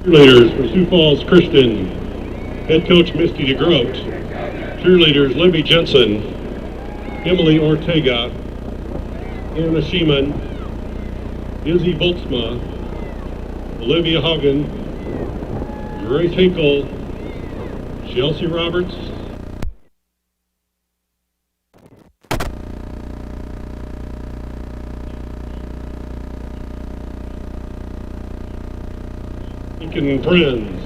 Cheerleaders for Sioux Falls Christian, head coach Misty DeGroat. Cheerleaders Libby Jensen, Emily Ortega, Anna Sheeman, Izzy Boltzma, Olivia Hagen, Grace Hinkle, Chelsea Roberts, Lincoln Friends.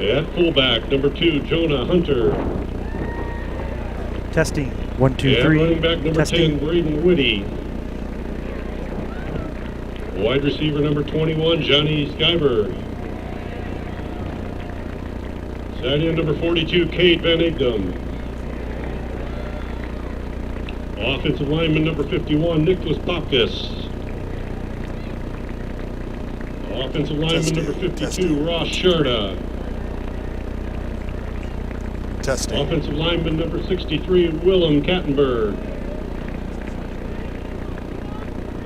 At fullback, number 2, Jonah Hunter. Testing. 1, 2, 3. Running back, number Testing. 10, Braden Whitty. Wide receiver, number 21, Johnny Skyberg. Side end, number 42, Cade Van Egdom. Offensive lineman, number 51, Nicholas Popkus. Offensive lineman, number 52, Ross Sharda. Testing. Offensive lineman, number 63, Willem Kattenberg.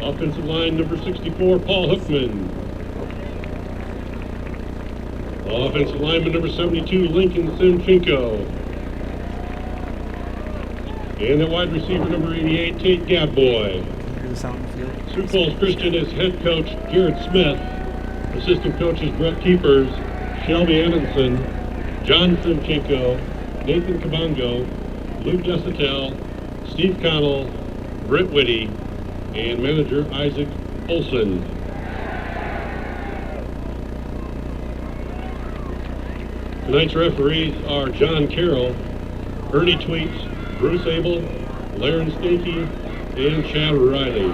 Offensive line, number 64, Paul Hookman. Offensive lineman, number 72, Lincoln Simchenko. And the wide receiver, number 88, Tate Gadboy. Hear the sound in the field. Sioux Falls Christian is head coach Garrett Smith. Assistant coaches Brett Keepers, Shelby Anderson, John Simchenko, Nathan Kabongo, Luke Desitel, Steve Connell, Britt Whitty, and manager Isaac Olson. Tonight's referees are John Carroll, Ernie Tweets, Bruce Abel, Laren Stinky, and Chad Riley.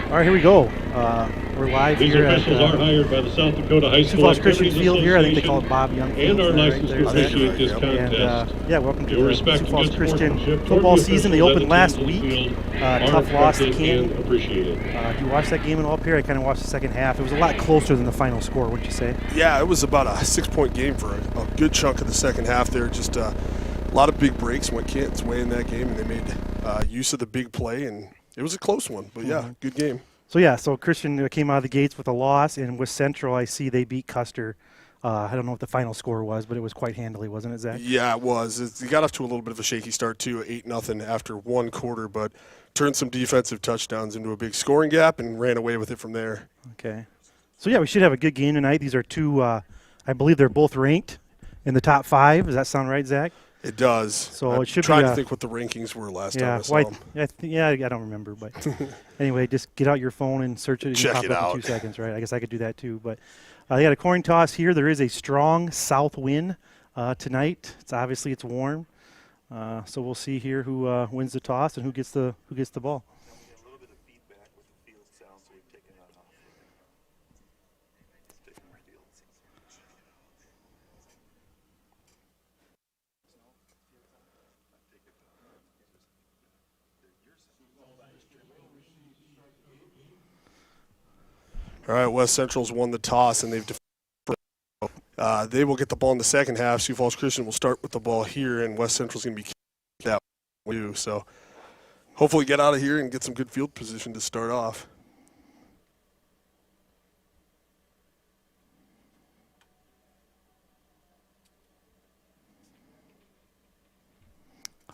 All right, here we go. We're live These here officials are at hired by the South Dakota High Sioux School Falls Christian Activities Field here. I think they call it Association Bob Young Field. and are Right licensed there, to Zach. officiate this And contest. yeah, welcome to Your the respect Sioux and Falls good Christian sportsmanship football toward the season. They officials opened and last teams on the week. field are Tough loss to respected and Canton. appreciated. Did you watch that game at all, Pierre? I kind of watched the second half. It was a lot closer than the final score, wouldn't you say? Yeah, it was about a 6-point game for a good chunk of the second half there. Just a lot of big breaks went Canton's way in that game, and they made use of the big play, and it was a close one. But, yeah, good game. So Christian came out of the gates with a loss, and with Central, I see they beat Custer. I don't know what the final score was, but it was quite handily, wasn't it, Zach? Yeah, it was. He got off to a little bit of a shaky start, too, 8-0 after one quarter, but turned some defensive touchdowns into a big scoring gap and ran away with it from there. Okay. So, yeah, we should have a good game tonight. These are two, I believe they're both ranked in the top 5. Does that sound right, Zach? It does. So it should trying be to think what the rankings were last time I saw well, them. I don't remember. But anyway, just get out your phone and search it and Check pop it up out. in 2 seconds, right? I guess I could do that too. But they got a coin toss here. There is a strong south wind tonight. Obviously it's warm. So we'll see here who wins the toss and who gets the ball. All right, West Central's won the toss, and they've they will get the ball in the second half. Sioux Falls Christian will start with the ball here, and West Central's going to be that way. So hopefully get out of here and get some good field position to start off.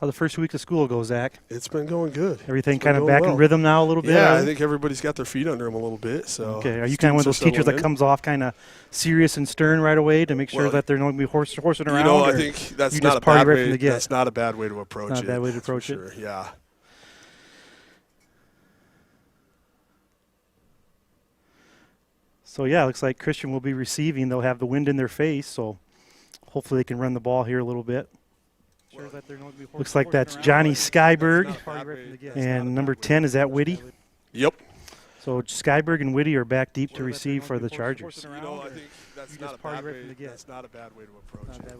How the first week of school go, Zach? It's been going good. Everything kind of back in rhythm now a little bit? Yeah, right? I think everybody's got their feet under them a little bit. So okay, are you kind of one of those teachers that comes off kind of serious and stern right away to make sure that they're not going to be horsing around? You know, I think that's not a bad way. That's not a bad way to approach it. Not a bad way to approach it. Sure. Yeah. So yeah, it looks like Christian will be receiving. They'll have the wind in their face, so hopefully they can run the ball here a little bit. Looks like that's Johnny Skyberg. And number 10, is that Whitty? Yep. So Skyberg and Whitty are back deep to receive for the Chargers. You know, I think that's not a bad way. That's not a bad way to approach it. A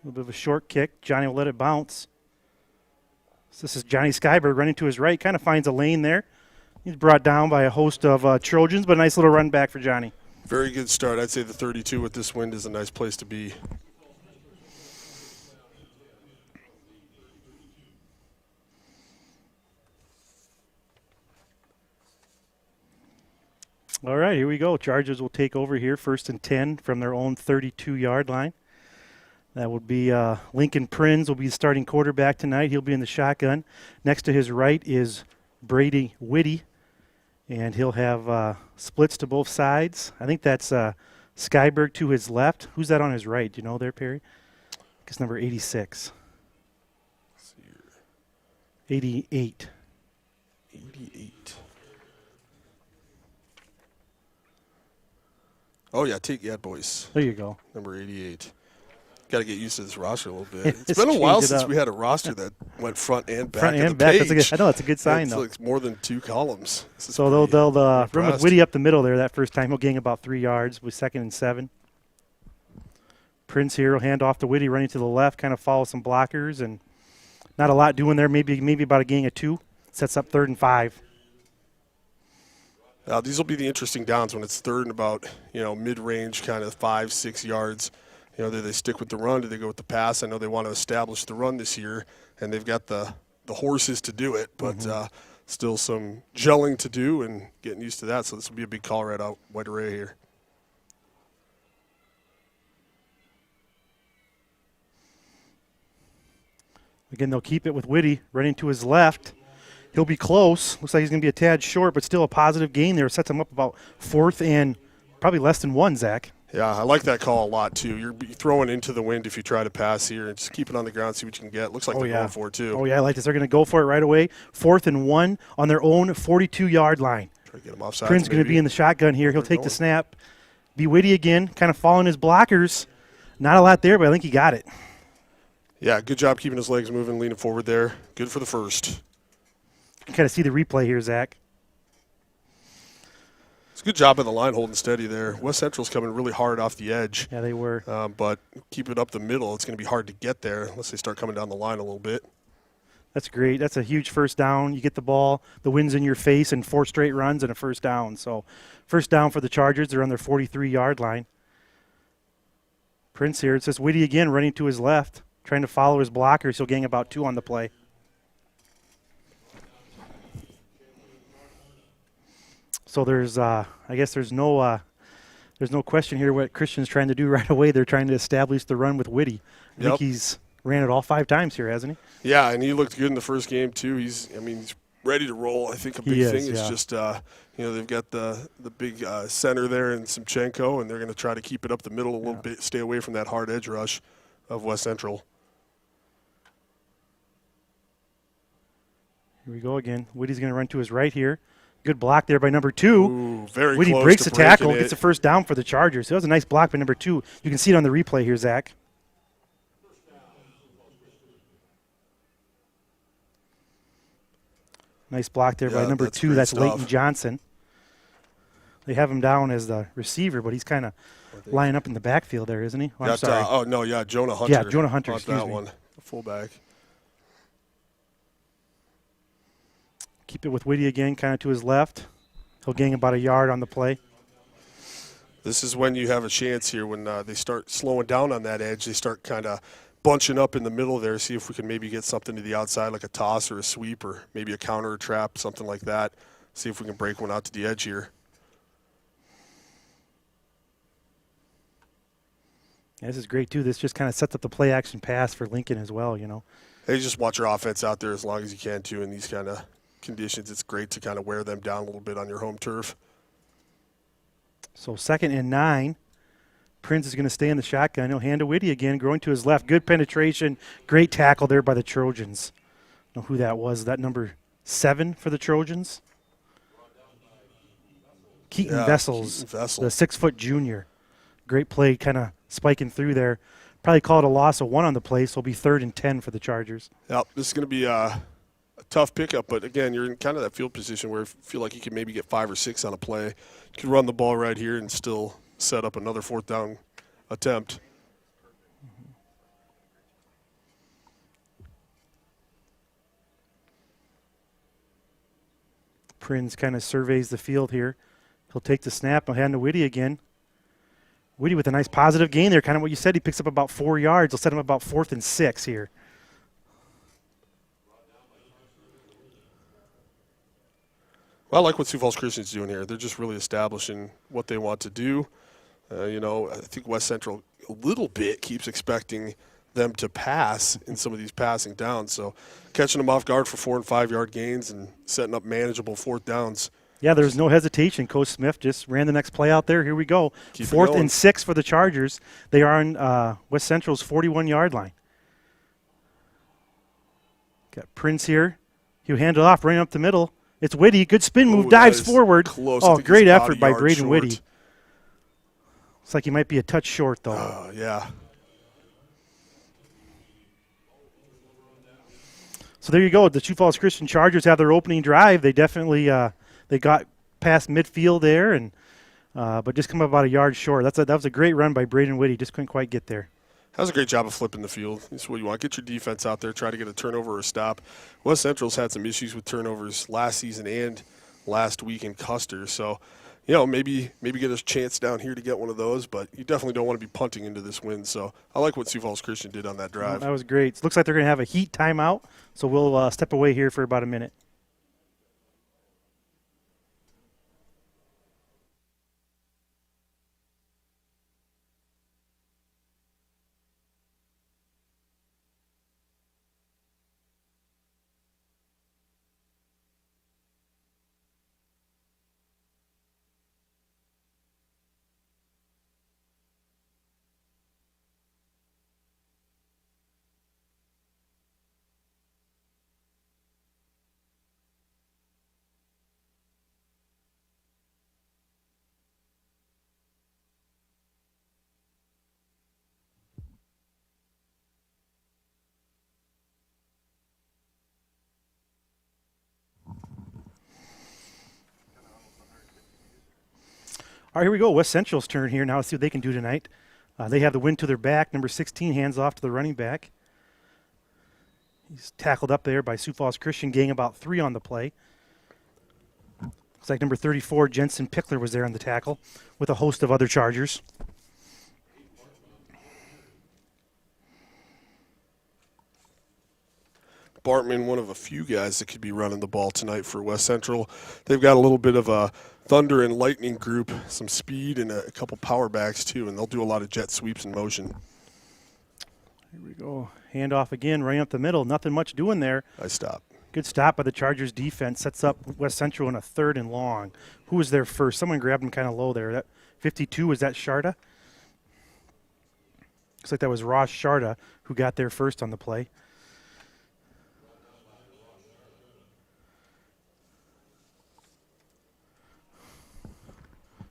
little bit of a short kick. Johnny will let it bounce. So this is Johnny Skyberg running to his right, kind of finds a lane there. He's brought down by a host of Trojans, but a nice little run back for Johnny. Very good start. I'd say the 32 with this wind is a nice place to be. All right, here we go. Chargers will take over here, 1st and 10 from their own 32-yard line. That would be Lincoln Prinz will be the starting quarterback tonight. He'll be in the shotgun. Next to his right is Brady Whitty, and he'll have splits to both sides. I think that's Skyberg to his left. Who's that on his right? Do you know there, Perry? It's number 86. 88. 88. Oh, yeah, boys. There you go. Number 88. Got to get used to this roster a little bit. It's It's been a while changed it since up. we had a roster that went front and back. Front of and the back. Page. I know that's a good sign, It's though. like more than 2 columns. So they'll run with impressed. Whitty up the middle there that first time. He'll gain about 3 yards with 2nd and 7. Prince here will hand off to Whitty running to the left, kind of follow some blockers, and not a lot doing there. Maybe about a gain of 2. Sets up 3rd and 5. These will be the interesting downs when it's 3rd and about, mid-range, kind of 5-6 yards. Do they stick with the run? Do they go with the pass? I know they want to establish the run this year, and they've got the horses to do it, but still some gelling to do and getting used to that. So this will be a big call right out White Array here. Again, they'll keep it with Whitty running to his left. He'll be close. Looks like he's going to be a tad short, but still a positive gain there. Sets him up about 4th and probably less than 1, Zach. Yeah, I like that call a lot, too. You're throwing into the wind if you try to pass here and just keep it on the ground, see what you can get. Looks like they're going for it, too. Oh, yeah, I like this. They're going to go for it right away. 4th and 1 on their own 42-yard line. Try to get him offside. Prince going to be in the shotgun here. He'll take the snap. Be Whitty again, kind of following his blockers. Not a lot there, but I think he got it. Yeah, good job keeping his legs moving, leaning forward there. Good for the first. You can kind of see the replay here, Zach. It's a good job on the line holding steady there. West Central's coming really hard off the edge. Yeah, they were. But keep it up the middle. It's going to be hard to get there unless they start coming down the line a little bit. That's great. That's a huge first down. You get the ball, the wind's in your face, and 4 straight runs and a first down. So first down for the Chargers. They're on their 43-yard line. Prince here. It says Whitty again running to his left, trying to follow his blockers. He'll gain about 2 on the play. So there's, I guess there's no question here what Christian's trying to do right away. They're trying to establish the run with Whitty. I think he's ran it all 5 times here, hasn't he? Yeah, and he looked good in the first game too. He's ready to roll. I think a big thing is just, they've got the big center there in Simchenko, and they're going to try to keep it up the middle a little bit, stay away from that hard edge rush of West Central. Here we go again. Whitty's going to run to his right here. Good block there by number 2. Ooh, very Whitty close breaks to the tackle, breaking gets it. a first down for the Chargers. So that was a nice block by number 2. You can see it on the replay here, Zach. Nice block there by number 2. That's Leighton Johnson. They have him down as the receiver, but he's kind of lining up in the backfield there, isn't he? Oh, I'm sorry. Jonah Hunter. Yeah, Jonah Hunter, Excuse excuse that me. one, the fullback. Keep it with Whitty again, kind of to his left. He'll gain about a yard on the play. This is when you have a chance here when they start slowing down on that edge. They start kind of bunching up in the middle there, see if we can maybe get something to the outside like a toss or a sweep or maybe a counter or trap, something like that. See if we can break one out to the edge here. Yeah, this is great, too. This just kind of sets up the play-action pass for Lincoln as well, Hey, just watch your offense out there as long as you can, too, in these kind of conditions. It's great to kind of wear them down a little bit on your home turf. So 2nd and 9. Prince is going to stay in the shotgun. He'll hand to Whitty again, going to his left. Good penetration. Great tackle there by the Trojans. I don't know who that was. That number 7 for the Trojans? Keaton Vessels, the 6-foot junior. Great play, kind of spiking through there. Probably called a loss of 1 on the play, so it'll be 3rd and 10 for the Chargers. Yep, this is going to be a tough pickup, but again, you're in kind of that field position where you feel like you can maybe get 5 or 6 on a play. You can run the ball right here and still set up another 4th down attempt. Prinz kind of surveys the field here. He'll take the snap. He'll hand to Whitty again. Whitty with a nice positive gain there, kind of what you said. He picks up about 4 yards. He'll set him about 4th and 6 here. Well, I like what Sioux Falls Christian's doing here. They're just really establishing what they want to do. I think West Central a little bit keeps expecting them to pass in some of these passing downs. So catching them off guard for 4 and 5 yard gains and setting up manageable 4th downs. Yeah, there's no hesitation. Coach Smith just ran the next play out there. Here we go. 4th and 6 for the Chargers. They are on West Central's 41-yard line. Got Prinz here. He'll hand it off, running up the middle. It's Whitty. Good spin move, dives forward. Close. Oh, great effort by Braden Whitty. Looks like he might be a touch short, though. Yeah. So there you go. The Sioux Falls Christian Chargers have their opening drive. They definitely they got past midfield there, and but just come up about a yard short. That was a great run by Braden Whitty. Just couldn't quite get there. That was a great job of flipping the field. That's what you want. Get your defense out there, try to get a turnover or a stop. West Central's had some issues with turnovers last season and last week in Custer. So, maybe get a chance down here to get one of those, but you definitely don't want to be punting into this win. So I like what Sioux Falls Christian did on that drive. That was great. It looks like they're going to have a heat timeout, so we'll step away here for about a minute. All right, here we go. West Central's turn here now. Let's see what they can do tonight. They have the wind to their back. Number 16 hands off to the running back. He's tackled up there by Sioux Falls Christian, getting about 3 on the play. Looks like number 34, Jensen Pickler, was there on the tackle with a host of other Chargers. Bartman, one of a few guys that could be running the ball tonight for West Central. They've got a little bit of a thunder and lightning group, some speed, and a couple power backs too, and they'll do a lot of jet sweeps in motion. Here we go. Handoff again, right up the middle. Nothing much doing there. Nice stop. Good stop by the Chargers defense. Sets up West Central in a 3rd and long. Who was there first? Someone grabbed him kind of low there. That 52, was that Sharda? Looks like that was Ross Sharda who got there first on the play.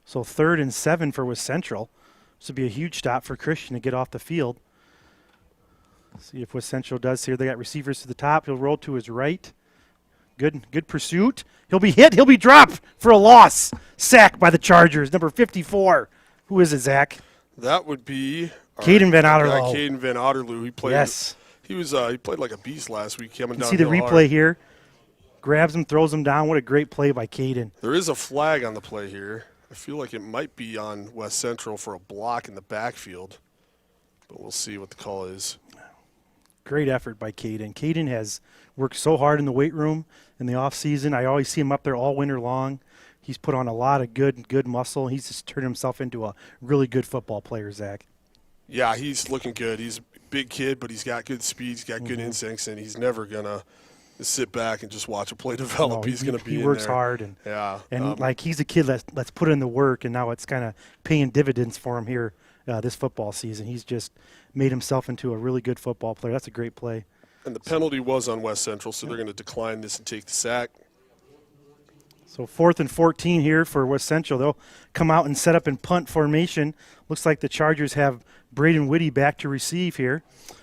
So 3rd and 7 for West Central. This would be a huge stop for Christian to get off the field. See if West Central does here. They got receivers to the top. He'll roll to his right. Good pursuit. He'll be hit. He'll be dropped for a loss. Sacked by the Chargers. Number 54. Who is it, Zach? That would be Caden Van Otterloo. Caden Van Otterloo. He played. Yes. He played like a beast last week. Coming down. See the replay here. Grabs him, throws him down. What a great play by Caden. There is a flag on the play here. I feel like it might be on West Central for a block in the backfield, but we'll see what the call is. Great effort by Caden. Caden has worked so hard in the weight room in the offseason. I always see him up there all winter long. He's put on a lot of good muscle. He's just turned himself into a really good football player, Zach. Yeah, he's looking good. He's a big kid, but he's got good speed. He's got good instincts, and he's never going to sit back and just watch a play develop. No, he's going to be in there. He works hard. And like he's a kid that's put in the work, and now it's kind of paying dividends for him here this football season. He's just made himself into a really good football player. That's a great play. And the penalty was on West Central, so they're going to decline this and take the sack. So 4th and 14 here for West Central. They'll come out and set up in punt formation. Looks like the Chargers have Braden Whitty back to receive here.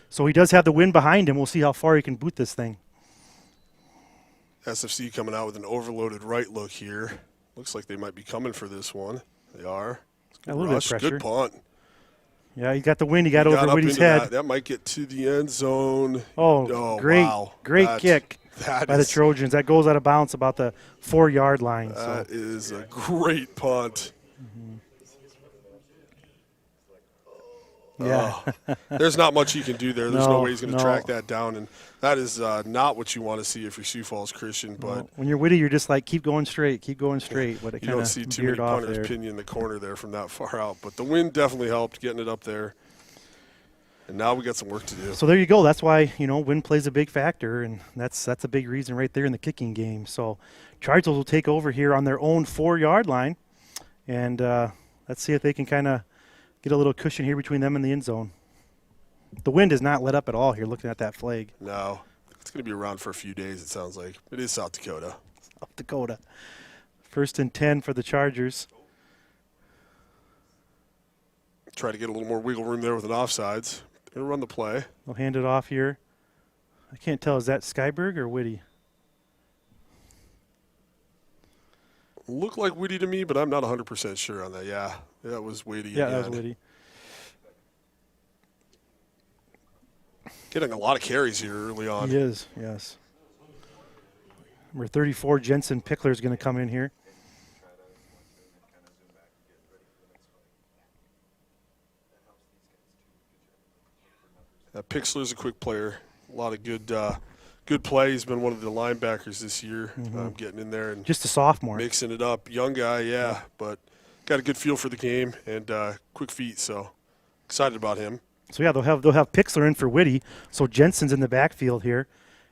So he does have the wind behind him. We'll see how far he can boot this thing. SFC coming out with an overloaded right look here. Looks like they might be coming for this one. They are. A little bit of pressure. Good punt. Yeah, he got the wind. He got over Whitty's head. That might get to the end zone. Oh, great, wow. great kick. That by the is Trojans. That goes out of bounds about the 4-yard line. that is a great punt. Yeah. There's not much he can do there. There's no way he's going to No. track that down, and that is not what you want to see if you're Sioux Falls Christian. But Well, when you're Whitty, you're just like, keep going straight. But it you kind don't of see too many veered off punters there. pin you in the corner there from that far out. But the wind definitely helped getting it up there. And now we got some work to do. So there you go. That's why, wind plays a big factor, and that's a big reason right there in the kicking game. So Chargers will take over here on their own 4-yard line, and let's see if they can kind of get a little cushion here between them and the end zone. The wind is not let up at all here looking at that flag. No, it's going to be around for a few days, it sounds like. It is South Dakota. South Dakota. 1st and 10 for the Chargers. Try to get a little more wiggle room there with an offsides. Going to run the play. They'll hand it off here. I can't tell. Is that Skyberg or Whitty? Looked like Whitty to me, but I'm not 100% sure on that. Yeah, that was Whitty. Yeah, that was again. Whitty. Getting a lot of carries here early on. He is, yes. Number 34, Jensen Pickler, is going to come in here. Pixler's a quick player. A lot of good play. He's been one of the linebackers this year, getting in there and Just a sophomore. mixing it up. Young guy, yeah, but got a good feel for the game and quick feet, so excited about him. So, yeah, they'll have Pixler in for Whitty. So Jensen's in the backfield here,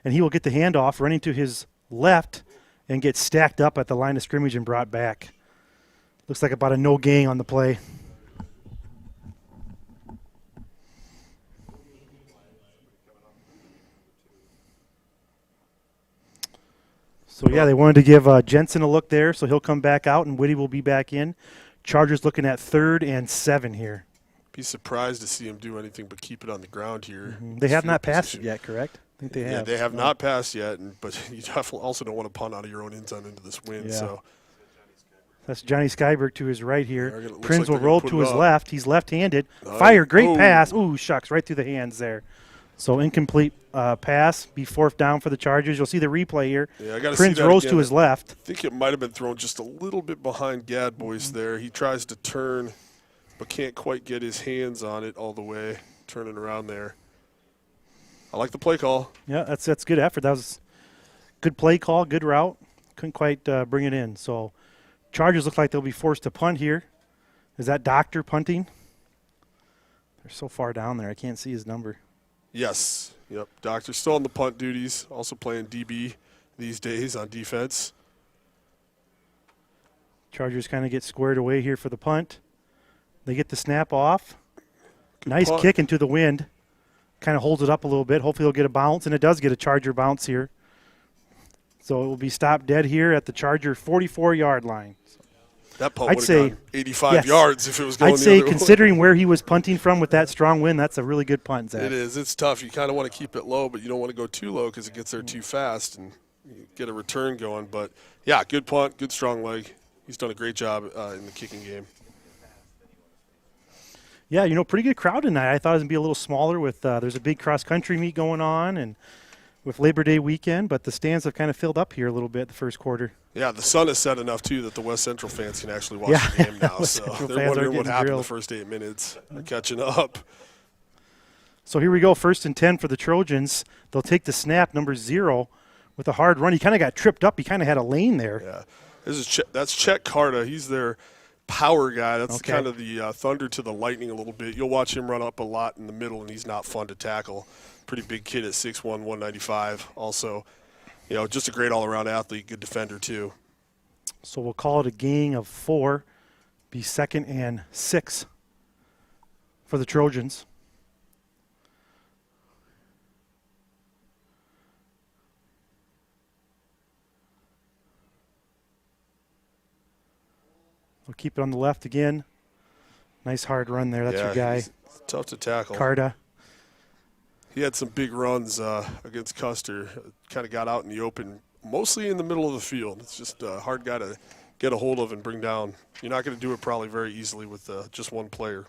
and he will get the handoff running to his left and get stacked up at the line of scrimmage and brought back. Looks like about a no gain on the play. So, yeah, they wanted to give Jensen a look there, so he'll come back out, and Whitty will be back in. Chargers looking at 3rd and 7 here. Be surprised to see him do anything but keep it on the ground here. They have not passed Position. it yet, correct? I think they have. Yeah, they have not passed yet, but you definitely also don't want to punt out of your own end zone into this wind. Yeah. So That's Johnny Skyberg to his right here. Looks like Prinz will they're gonna roll put to it his up. left. He's left-handed. Fire, great Oh. pass. Ooh, shucks, right through the hands there. So incomplete pass, be 4th down for the Chargers. You'll see the replay here. Yeah, I got to see Prinz that rolls again. to his left. I think it might have been thrown just a little bit behind Gadbois there. He tries to turn, but can't quite get his hands on it all the way, turning around there. I like the play call. Yeah, that's good effort. That was good play call, good route. Couldn't quite bring it in. So Chargers look like they'll be forced to punt here. Is that Doctor punting? They're so far down there, I can't see his number. Yes. Yep. Doctor's still on the punt duties, also playing DB these days on defense. Chargers kind of get squared away here for the punt. They get the snap off. Good Nice punt. kick into the wind. Kind of holds it up a little bit. Hopefully he'll get a bounce, and it does get a Charger bounce here. So it will be stopped dead here at the Charger 44-yard line. That punt I'd would say- have gone 85 yes. yards if it was going I'd the say other way. considering where he was punting from with that strong wind, that's a really good punt, Zach. It is. It's tough. You kind of want to keep it low, but you don't want to go too low because it gets there too fast and you get a return going. But, yeah, good punt, good strong leg. He's done a great job in the kicking game. Yeah, pretty good crowd tonight. I thought it was going to be a little smaller with there's a big cross-country meet going on and with Labor Day weekend, but the stands have kind of filled up here a little bit the first quarter. Yeah, the sun is set enough, too, that the West Central fans can actually watch Yeah. the game now. West So Central they're fans are wondering what getting happened grilled. the first 8 minutes. They're catching up. So here we go, 1st and 10 for the Trojans. They'll take the snap, number 0, with a hard run. He kind of got tripped up. He kind of had a lane there. Yeah, that's Chet Carta. He's their power guy. That's Okay. kind of the thunder to the lightning a little bit. You'll watch him run up a lot in the middle, and he's not fun to tackle. Pretty big kid at 6'1", 195. Also, just a great all-around athlete, good defender too. So we'll call it a gain of 4, be 2nd and 6 for the Trojans. We'll keep it on the left again. Nice hard run there. That's Yeah, your guy, he's tough to tackle. Carta. He had some big runs against Custer. Kind of got out in the open, mostly in the middle of the field. It's just a hard guy to get a hold of and bring down. You're not going to do it probably very easily with just one player.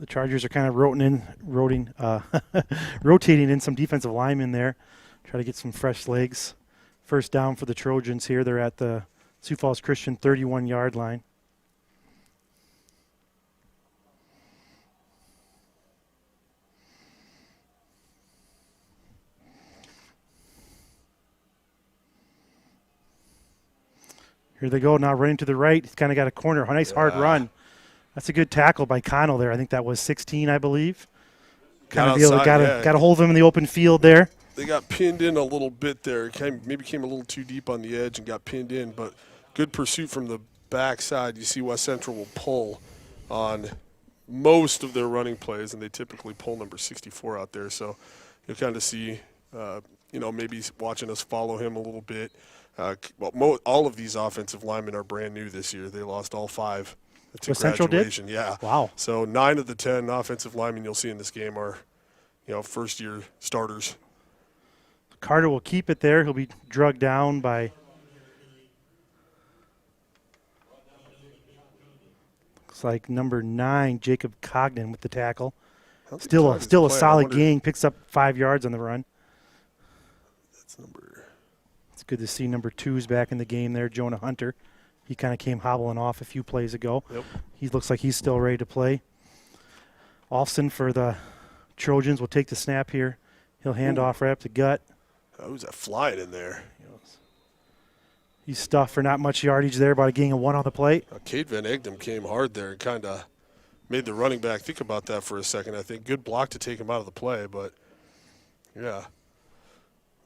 The Chargers are kind of rotating in some defensive linemen there. Try to get some fresh legs. First down for the Trojans here. They're at the Sioux Falls Christian 31-yard line. Here they go now, running to the right. He's kind of got a corner. A nice hard run. That's a good tackle by Connell there. I think that was 16, I believe. Kind of got a hold of him in the open field there. They got pinned in a little bit there. Maybe came a little too deep on the edge and got pinned in, but good pursuit from the backside. You see West Central will pull on most of their running plays, and they typically pull number 64 out there. So you'll kind of see, maybe watching us follow him a little bit. All of these offensive linemen are brand new this year. They lost all 5 to graduation. Yeah. Wow. So 9 of the 10 offensive linemen you'll see in this game are, first-year starters. Carter will keep it there. He'll be drugged down by looks like number 9, Jacob Cogden with the tackle. Still a solid gain. Picks up 5 yards on the run. That's number. It's good to see number 2's back in the game there, Jonah Hunter. He kind of came hobbling off a few plays ago. Yep. He looks like he's still ready to play. Olsen for the Trojans will take the snap here. He'll hand off right up the gut. Who's that flying in there? He's stuffed for not much yardage there, about a gain of 1 on the plate. Cade Van Egdom came hard there and kind of made the running back think about that for a second. I think good block to take him out of the play, but yeah.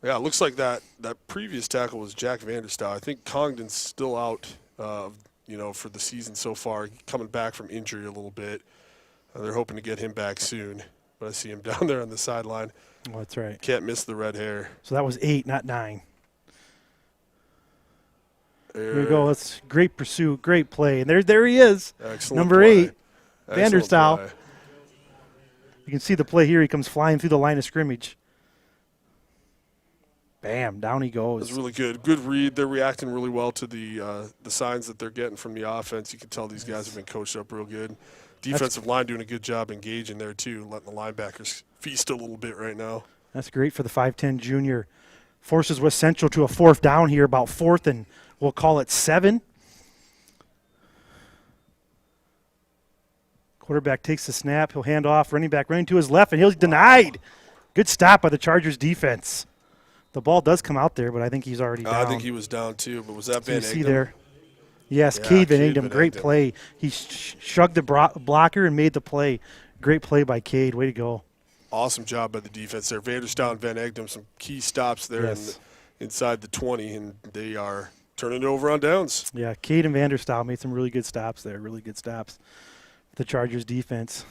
Yeah, it looks like that previous tackle was Jack Vanderstouw. I think Congdon's still out, for the season so far, coming back from injury a little bit. They're hoping to get him back soon, but I see him down there on the sideline. Oh, that's right. Can't miss the red hair. So that was 8, not 9. Here we go. That's great pursuit, great play. And there he is. Excellent number play. 8, Vanderstouw. You can see the play here. He comes flying through the line of scrimmage. Bam, down he goes. That's really good. Good read. They're reacting really well to the signs that they're getting from the offense. You can tell these guys have been coached up real good. Defensive line doing a good job engaging there, too, letting the linebackers feast a little bit right now. That's great for the 5'10 junior. Forces West Central to a 4th down here, about 4th, and we'll call it 7. Quarterback takes the snap. He'll hand off. Running back running to his left, and he's denied. Good stop by the Chargers defense. The ball does come out there, but I think he's already down. I think he was down, too, but was that Van Egdom? You see there. Yes, Cade Van Egdom, great play. He shrugged the blocker and made the play. Great play by Cade. Way to go. Awesome job by the defense there. Vanderstouw and Van Egdom, some key stops there inside the 20, and they are turning it over on downs. Yeah, Cade and Vanderstouw made some really good stops there, really good stops. The Chargers defense.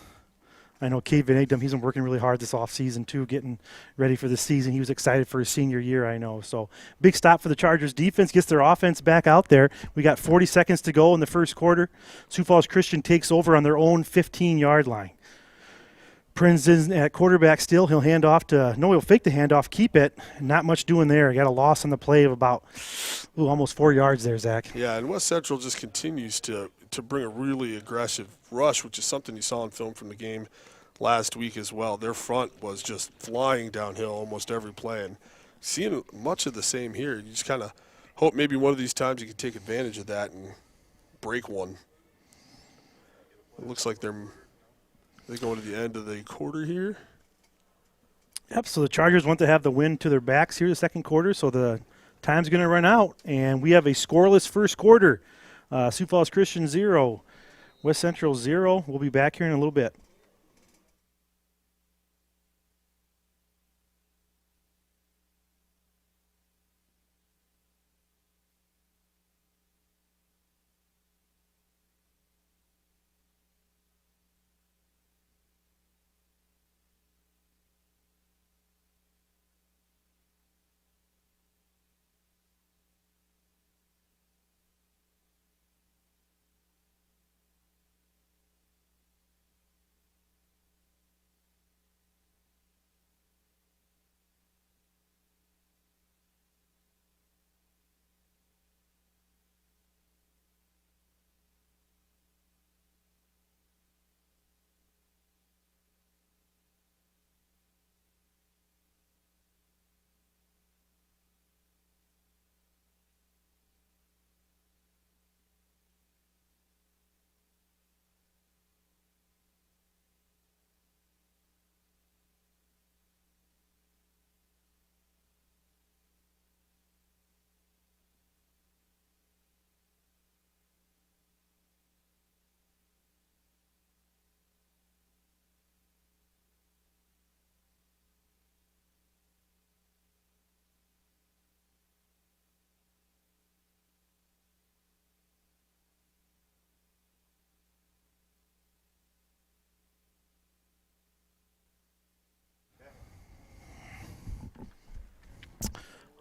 I know Cade Van Egdom, he's been working really hard this offseason, too, getting ready for the season. He was excited for his senior year, I know. So big stop for the Chargers defense, gets their offense back out there. We got 40 seconds to go in the first quarter. Sioux Falls Christian takes over on their own 15-yard line. Prinz is at quarterback still. He'll fake the handoff, keep it. Not much doing there. Got a loss on the play of about almost 4 yards there, Zach. Yeah, and West Central just continues to bring a really aggressive rush, which is something you saw on film from the game last week as well. Their front was just flying downhill almost every play, and seeing much of the same here. You just kind of hope maybe one of these times you can take advantage of that and break one. It looks like they're going to the end of the quarter here. Yep, so the Chargers want to have the win to their backs here the second quarter, so the time's going to run out, and we have a scoreless first quarter. Sioux Falls Christian 0, West Central 0. We'll be back here in a little bit.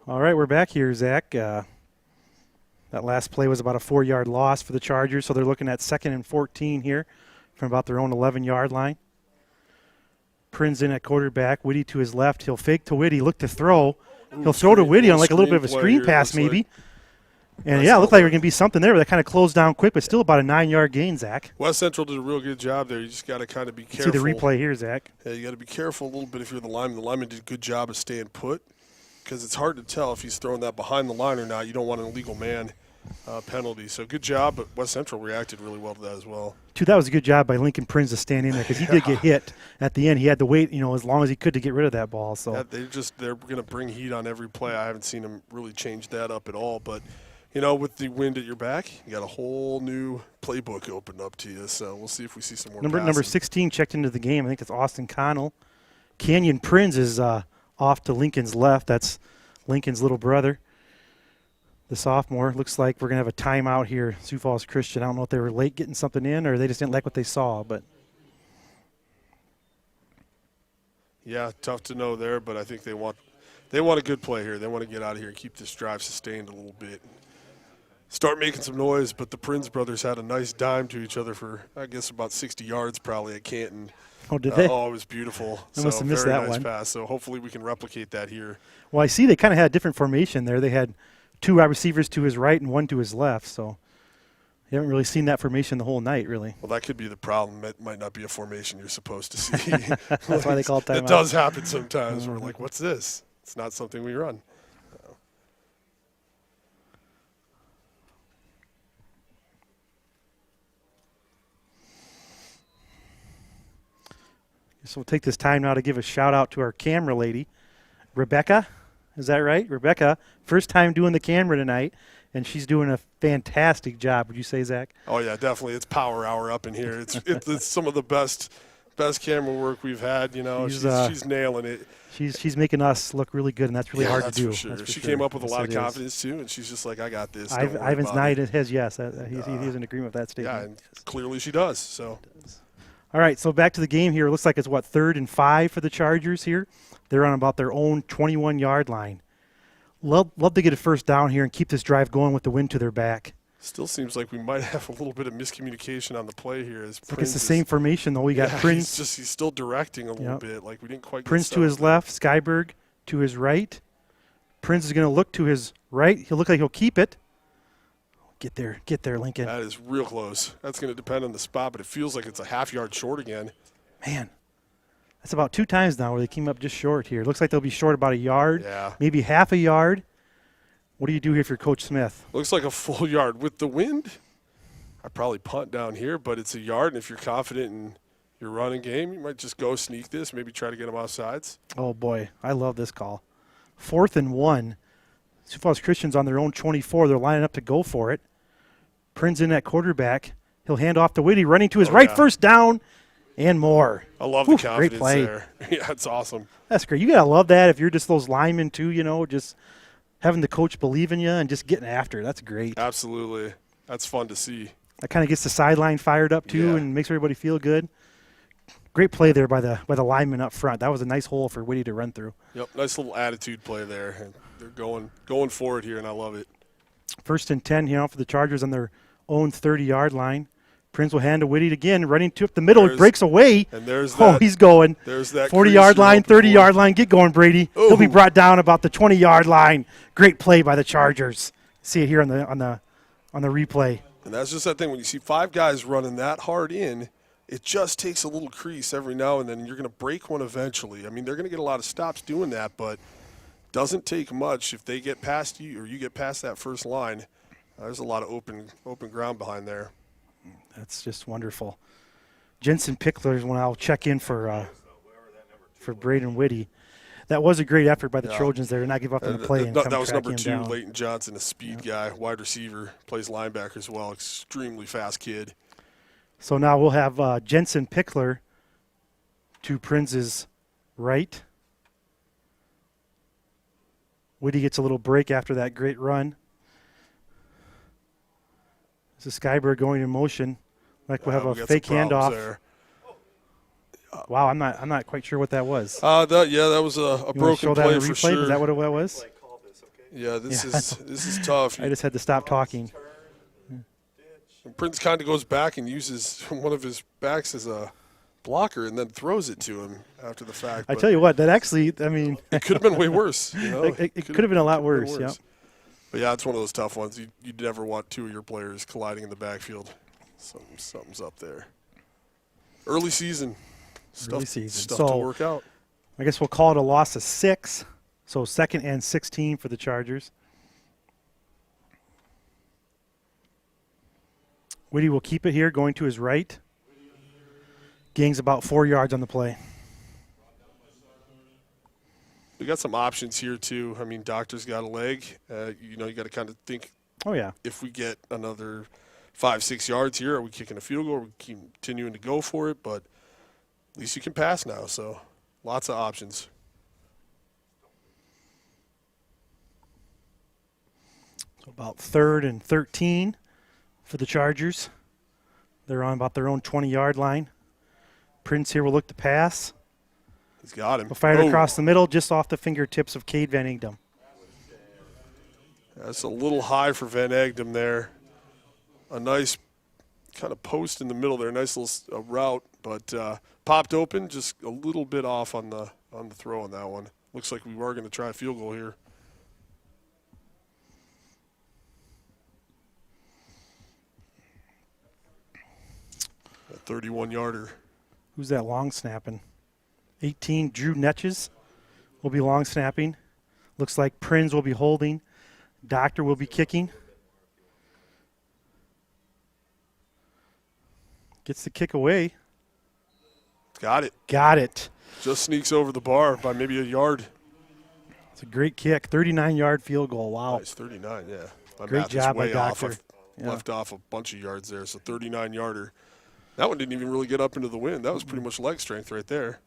All right, we're back here, Zach. That last play was about a 4-yard loss for the Chargers, so they're looking at 2nd and 14 here from about their own 11-yard line. Prinz in at quarterback. Whitty to his left. He'll fake to Whitty, look to throw. He'll throw to Whitty on like a little bit of a screen pass maybe. And yeah, it looked like there was going to be something there, but that kind of closed down quick, but still about a 9-yard gain, Zach. West Central did a real good job there. You just got to kind of be careful. See the replay here, Zach. Yeah, you got to be careful a little bit if you're the lineman. The lineman did a good job of staying put because it's hard to tell if he's throwing that behind the line or not. You don't want an illegal man penalty. So good job, but West Central reacted really well to that as well. That was a good job by Lincoln Prinz to stand in there because he did get hit at the end. He had to wait, as long as he could to get rid of that ball. So they're going to bring heat on every play. I haven't seen them really change that up at all, but with the wind at your back, you got a whole new playbook opened up to you. So we'll see if we see some more. Number 16 checked into the game. I think it's Austin Connell. Canyon Prinz is off to Lincoln's left. That's Lincoln's little brother, the sophomore. Looks like we're going to have a timeout here, Sioux Falls Christian. I don't know if they were late getting something in or they just didn't like what they saw. But yeah, tough to know there, but I think they want a good play here. They want to get out of here and keep this drive sustained a little bit. Start making some noise, but the Prinz brothers had a nice dime to each other for, I guess, about 60 yards probably at Canton. Oh, did they? Oh, it was beautiful. I must have missed that very nice one. pass. So hopefully we can replicate that here. Well, I see they kind of had a different formation there. They had 2 wide receivers to his right and 1 to his left. So you haven't really seen that formation the whole night, really. Well, that could be the problem. It might not be a formation you're supposed to see. That's why they call it timeout. It does happen sometimes. We're like, what's this? It's not something we run. So we'll take this time now to give a shout-out to our camera lady, Rebecca. Is that right? Rebecca, first time doing the camera tonight, and she's doing a fantastic job. Would you say, Zach? Oh, yeah, definitely. It's power hour up in here. It's some of the best camera work we've had. She's nailing it. She's making us look really good, and that's really hard to do. For sure. That's for she sure. came up with a lot of Yes, it confidence, too, and she's just like, I got this. Ivan's night has yes. He's in agreement with that statement. Yeah, and clearly she does. So. All right, so back to the game here. It looks like it's, 3rd and 5 for the Chargers here. They're on about their own 21-yard line. Love to get a first down here and keep this drive going with the wind to their back. Still seems like we might have a little bit of miscommunication on the play here. As It's the same formation, though. We got Prinz. He's still directing a little bit. Like we didn't quite get Prinz to his left, Skyberg to his right. Prinz is going to look to his right. He'll look like he'll keep it. Get there, Lincoln. That is real close. That's going to depend on the spot, but it feels like it's a half-yard short again. Man, that's about 2 times now where they came up just short here. Looks like they'll be short about a yard, maybe half a yard. What do you do here for Coach Smith? Looks like a full yard. With the wind, I'd probably punt down here, but it's a yard, and if you're confident in your running game, you might just go sneak this, maybe try to get them off sides. Oh, boy, I love this call. 4th and 1. Sioux Falls Christians on their own 24. They're lining up to go for it. Prinz in at quarterback. He'll hand off to Whitty, running to his right, first down, and more. I love the confidence great play. there. Yeah, it's awesome. That's great. You got to love that if you're just those linemen too, just having the coach believe in you and just getting after. That's great. Absolutely. That's fun to see. That kind of gets the sideline fired up too and makes everybody feel good. Great play there by the lineman up front. That was a nice hole for Whitty to run through. Yep, nice little attitude play there. And they're going for it here, and I love it. 1st and 10 here for the Chargers on their own 30-yard line. Prinz will hand to Whitty again, running to up the middle. It breaks away. And there's that. Oh, he's going. There's that 40-yard line, 30-yard line. Get going, Brady. Ooh. He'll be brought down about the 20-yard line. Great play by the Chargers. See it here on the replay. And that's just that thing. When you see 5 guys running that hard in, it just takes a little crease every now and then, and you're going to break one eventually. I mean, they're going to get a lot of stops doing that, but doesn't take much. If they get past you or you get past that first line, there's a lot of open ground behind there. That's just wonderful. Jensen Pickler is when I'll check in for Braden Whitty. That was a great effort by the Trojans there to not give up on the play. That was number 2, down. Leighton Johnson, a speed guy, wide receiver, plays linebacker as well, extremely fast kid. So now we'll have Jensen Pickler to Prinz's right. Whitty gets a little break after that great run. This is Skyberg going in motion. Like we'll have a fake handoff. There. Wow, I'm not quite sure what that was. That was a broken play for sure. Is that what it was? Yeah, this Yeah, is tough. I just had to stop talking. And Prince kind of goes back and uses one of his backs as a blocker and then throws it to him after the fact. I tell you what, that actually, I mean, it could have been way worse. You know? it could have been a lot worse. Yeah. But yeah, it's one of those tough ones. You'd never want two of your players colliding in the backfield. Something's up there. Early season. Stuff So, to work out. I guess we'll call it a loss of 6. So 2nd and 16 for the Chargers. Whitty will keep it here, going to his right. Gains about 4 yards on the play. We got some options here too. I mean, Doctor's got a leg. You got to kind of think. Oh yeah. If we get another 5-6 yards here, are we kicking a field goal? Are we continuing to go for it? But at least you can pass now. So lots of options. So about 3rd and 13 for the Chargers. They're on about their own 20-yard line. Prince here will look to pass. He's got him. We'll fire it across the middle, just off the fingertips of Cade Van Egdom. That's a little high for Van Egdom there. A nice kind of post in the middle there, nice little route, but popped open, just a little bit off on the throw on that one. Looks like we were going to try a field goal here. A 31-yarder. Who's that long snapping? 18, Drew Netches will be long snapping. Looks like Prinz will be holding. Doctor will be kicking. Gets the kick away. Got it. Got it. Just sneaks over the bar by maybe a yard. It's a great kick. 39-yard field goal. Wow. Nice, 39, yeah. My Great math job is way by off. Doctor. I've left off a bunch of yards there, so 39-yarder. That one didn't even really get up into the wind. That was pretty much leg strength right there.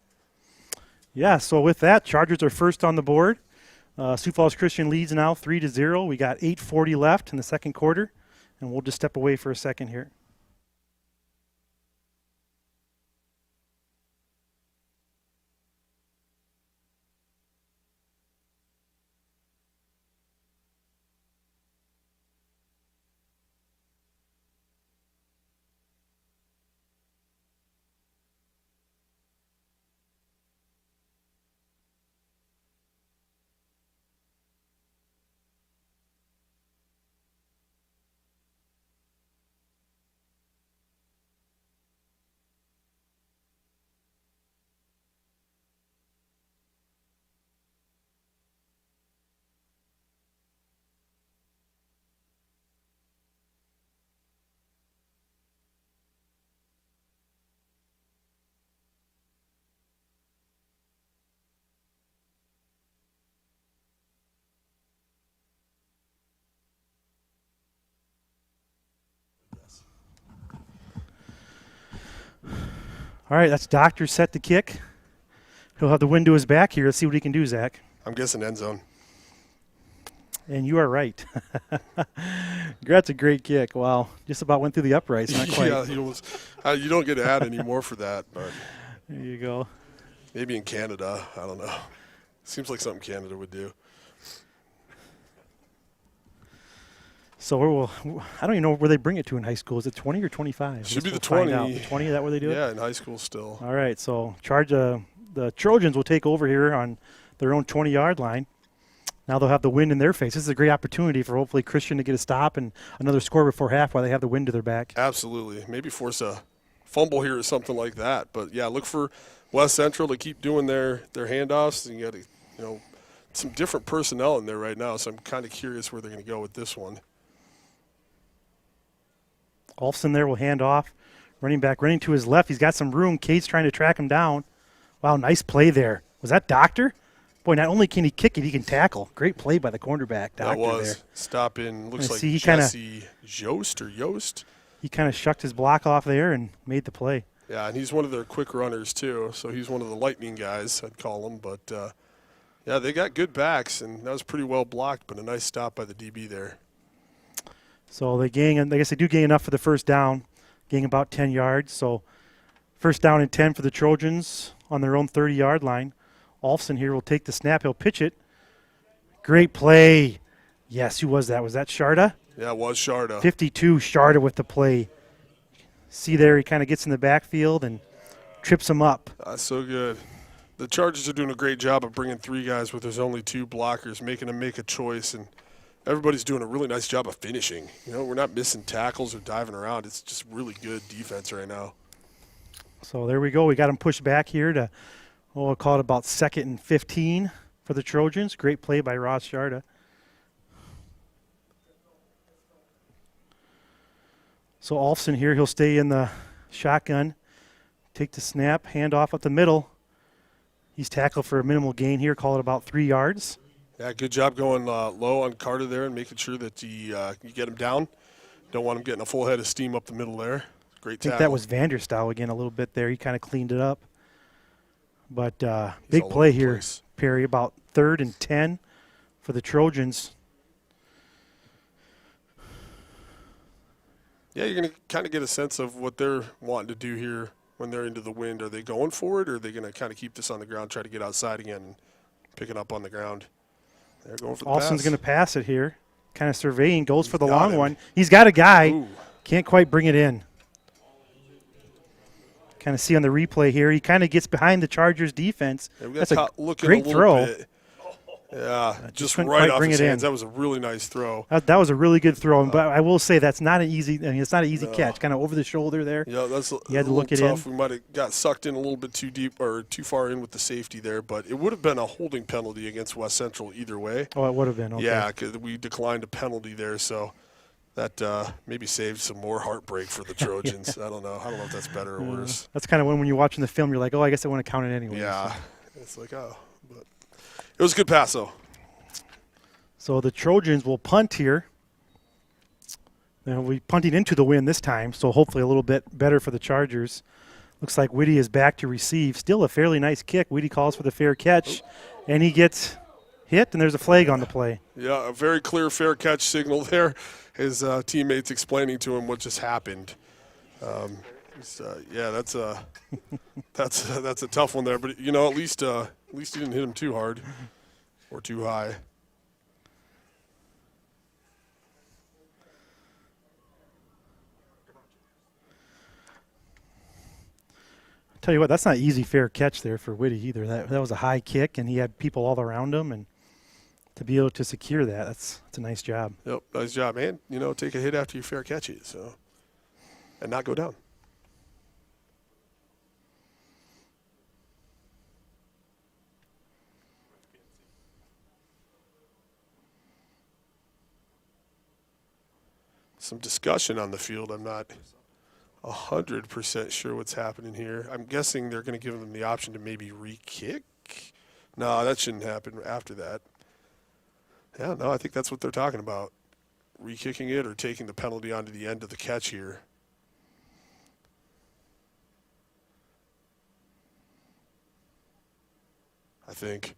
Yeah, so with that, Chargers are first on the board. Sioux Falls Christian leads now 3-0. We got 8:40 left in the second quarter, and we'll just step away for a second here. All right, that's Doctor set to kick. He'll have the wind to his back here. Let's see what he can do, Zach. I'm guessing end zone. And you are right. That's a great kick. Wow, just about went through the uprights. Not quite. Yeah, you don't get to add any more for that, but there you go. Maybe in Canada. I don't know. Seems like something Canada would do. So I don't even know where they bring it to in high school. Is it 20 or 25? Should be the 20. 20. The 20, is that where they do it? Yeah, in high school still. All right, so the Trojans will take over here on their own 20-yard line. Now they'll have the wind in their face. This is a great opportunity for hopefully Christian to get a stop and another score before half while they have the wind to their back. Absolutely. Maybe force a fumble here or something like that. But, yeah, look for West Central to keep doing their handoffs. And you got some different personnel in there right now, so I'm kind of curious where they're going to go with this one. Olfson there will hand off. Running back running to his left. He's got some room. Cade's trying to track him down. Wow, nice play there. Was that Doctor? Boy, not only can he kick it, he can tackle. Great play by the cornerback, Doctor. That was. There. Stop in. Looks like Jesse Yost. He kind of shucked his block off there and made the play. Yeah, and he's one of their quick runners too. So he's one of the lightning guys, I'd call him. But, yeah, they got good backs, and that was pretty well blocked, but a nice stop by the DB there. So I guess they do gain enough for the first down, gain about 10 yards. So first down and 10 for the Trojans on their own 30-yard line. Olfson here will take the snap. He'll pitch it. Great play. Yes, who was that? Was that Sharda? Yeah, it was Sharda. 52, Sharda with the play. See there, he kind of gets in the backfield and trips him up. That's so good. The Chargers are doing a great job of bringing 3 guys with there's only 2 blockers, making them make a choice, and everybody's doing a really nice job of finishing. You know, we're not missing tackles or diving around. It's just really good defense right now. So there we go. We got him pushed back here to, we'll call it about 2nd and 15 for the Trojans. Great play by Ross Sharda. So Olfson here, he'll stay in the shotgun, take the snap, hand off up the middle. He's tackled for a minimal gain here, call it about 3 yards. Yeah, good job going low on Carter there and making sure that you get him down. Don't want him getting a full head of steam up the middle there. Great tackle. I think that was Vanderstouw again a little bit there. He kind of cleaned it up. But He's big all play over the here, place. Perry, about 3rd and 10 for the Trojans. Yeah, you're going to kind of get a sense of what they're wanting to do here when they're into the wind. Are they going for it, or are they going to kind of keep this on the ground, try to get outside again and pick it up on the ground? They're going for the pass. Olfson's going to pass it here. Kind of surveying, goes for the Got long him. one. He's got a guy. Ooh. Can't quite bring it in. Kind of see on the replay here, he kind of gets behind the Chargers defense. Yeah, we That's got a looking great a little throw. bit. Yeah, just couldn't right quite off bring his it hands. in. That was a really nice throw. That was a really good throw, but I will say that's not an easy. I mean, it's not an easy catch. Kind of over the shoulder there. Yeah, that's You had to look it tough. in. We might have got sucked in a little bit too deep or too far in with the safety there, but it would have been a holding penalty against West Central either way. Oh, it would have been. Okay. Yeah, because we declined a penalty there, so that maybe saved some more heartbreak for the Trojans. I don't know. I don't know if that's better or worse. That's kind of when you're watching the film, you're like, oh, I guess I want to count it anyway. Yeah, it's like, oh. But it was a good pass, though. So the Trojans will punt here. They'll be punting into the wind this time, so hopefully a little bit better for the Chargers. Looks like Whitty is back to receive. Still a fairly nice kick. Whitty calls for the fair catch, and he gets hit, and there's a flag on the play. Yeah, a very clear fair catch signal there. His teammates explaining to him what just happened. Yeah, that's a that's a tough one there. But you know, at least he didn't hit him too hard or too high. Tell you what, that's not easy fair catch there for Whitty either. That was a high kick, and he had people all around him, and to be able to secure that, that's a nice job. Yep, nice job, man. You know, take a hit after you fair catch it, so and not go down. Some discussion on the field. I'm not 100% sure what's happening here. I'm guessing they're going to give them the option to maybe re-kick. No, that shouldn't happen after that. Yeah, no, I think that's what they're talking about. Re-kicking it or taking the penalty onto the end of the catch here. I think.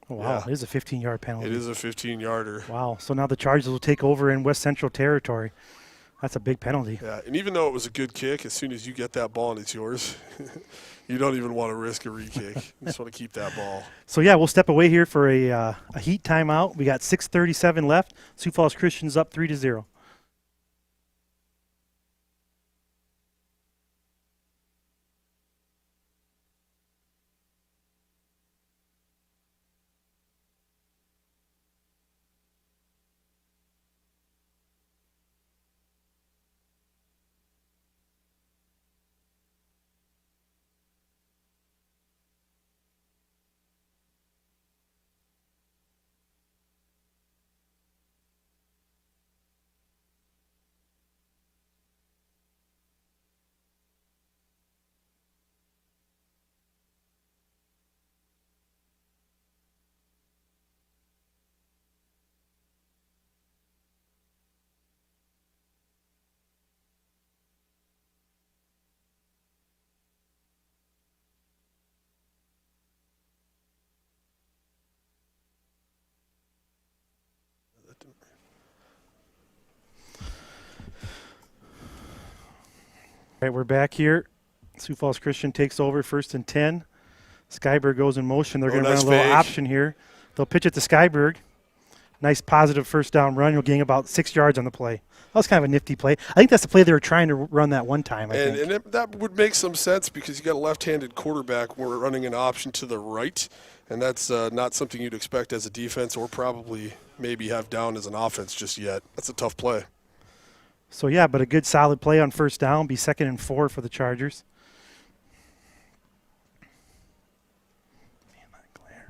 Oh, wow, Yeah. it is a 15-yard penalty. It is a 15-yarder. Wow, so now the Chargers will take over in West Central territory. That's a big penalty. Yeah, and even though it was a good kick, as soon as you get that ball and it's yours, you don't even want to risk a re-kick. You just want to keep that ball. So, yeah, we'll step away here for a heat timeout. We got 6:37 left. Sioux Falls Christians up 3-0. All right, we're back here. Sioux Falls Christian takes over 1st and 10. Skyberg goes in motion. They're going to nice run a little fake. option here. They'll pitch it to Skyberg. Nice positive first down run. He'll gain about 6 yards on the play. That was kind of a nifty play. I think that's the play they were trying to run that one time, I think. That would make some sense because you got a left-handed quarterback. We're running an option to the right, and that's not something you'd expect as a defense or probably maybe have down as an offense just yet. That's a tough play. So, yeah, but a good solid play on first down. Be 2nd and 4 for the Chargers. Man, that glare.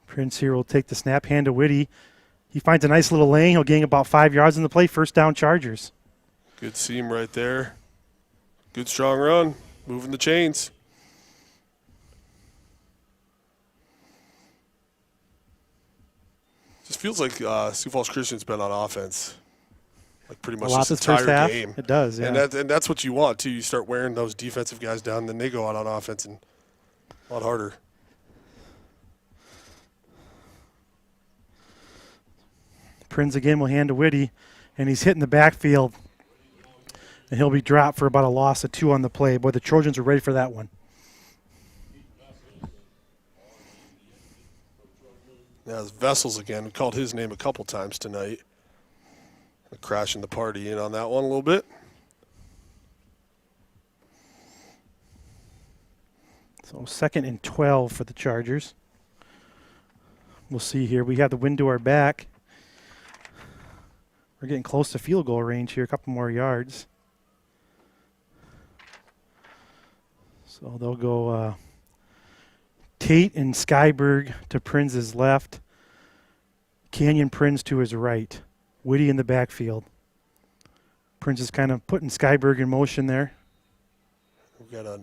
Prince here will take the snap, hand to Whitty. He finds a nice little lane. He'll gain about 5 yards in the play. First down, Chargers. Good seam right there. Good strong run. Moving the chains. Just feels like Sioux Falls Christian's been on offense, like pretty much this entire game. It does, yeah. And that's what you want too. You start wearing those defensive guys down, then they go out on offense and a lot harder. Prinz again will hand to Whitty, and he's hitting the backfield, and he'll be dropped for about a loss of 2 on the play. Boy, the Trojans are ready for that one. Yeah, it's Vessels again. We called his name a couple times tonight. Crashing the party in on that one a little bit. So 2nd and 12 for the Chargers. We'll see here. We have the wind to our back. We're getting close to field goal range here, a couple more yards. So they'll go Tate and Skyberg to Prinz's left. Canyon Prinz to his right. Whitty in the backfield. Prinz is kind of putting Skyberg in motion there. We've got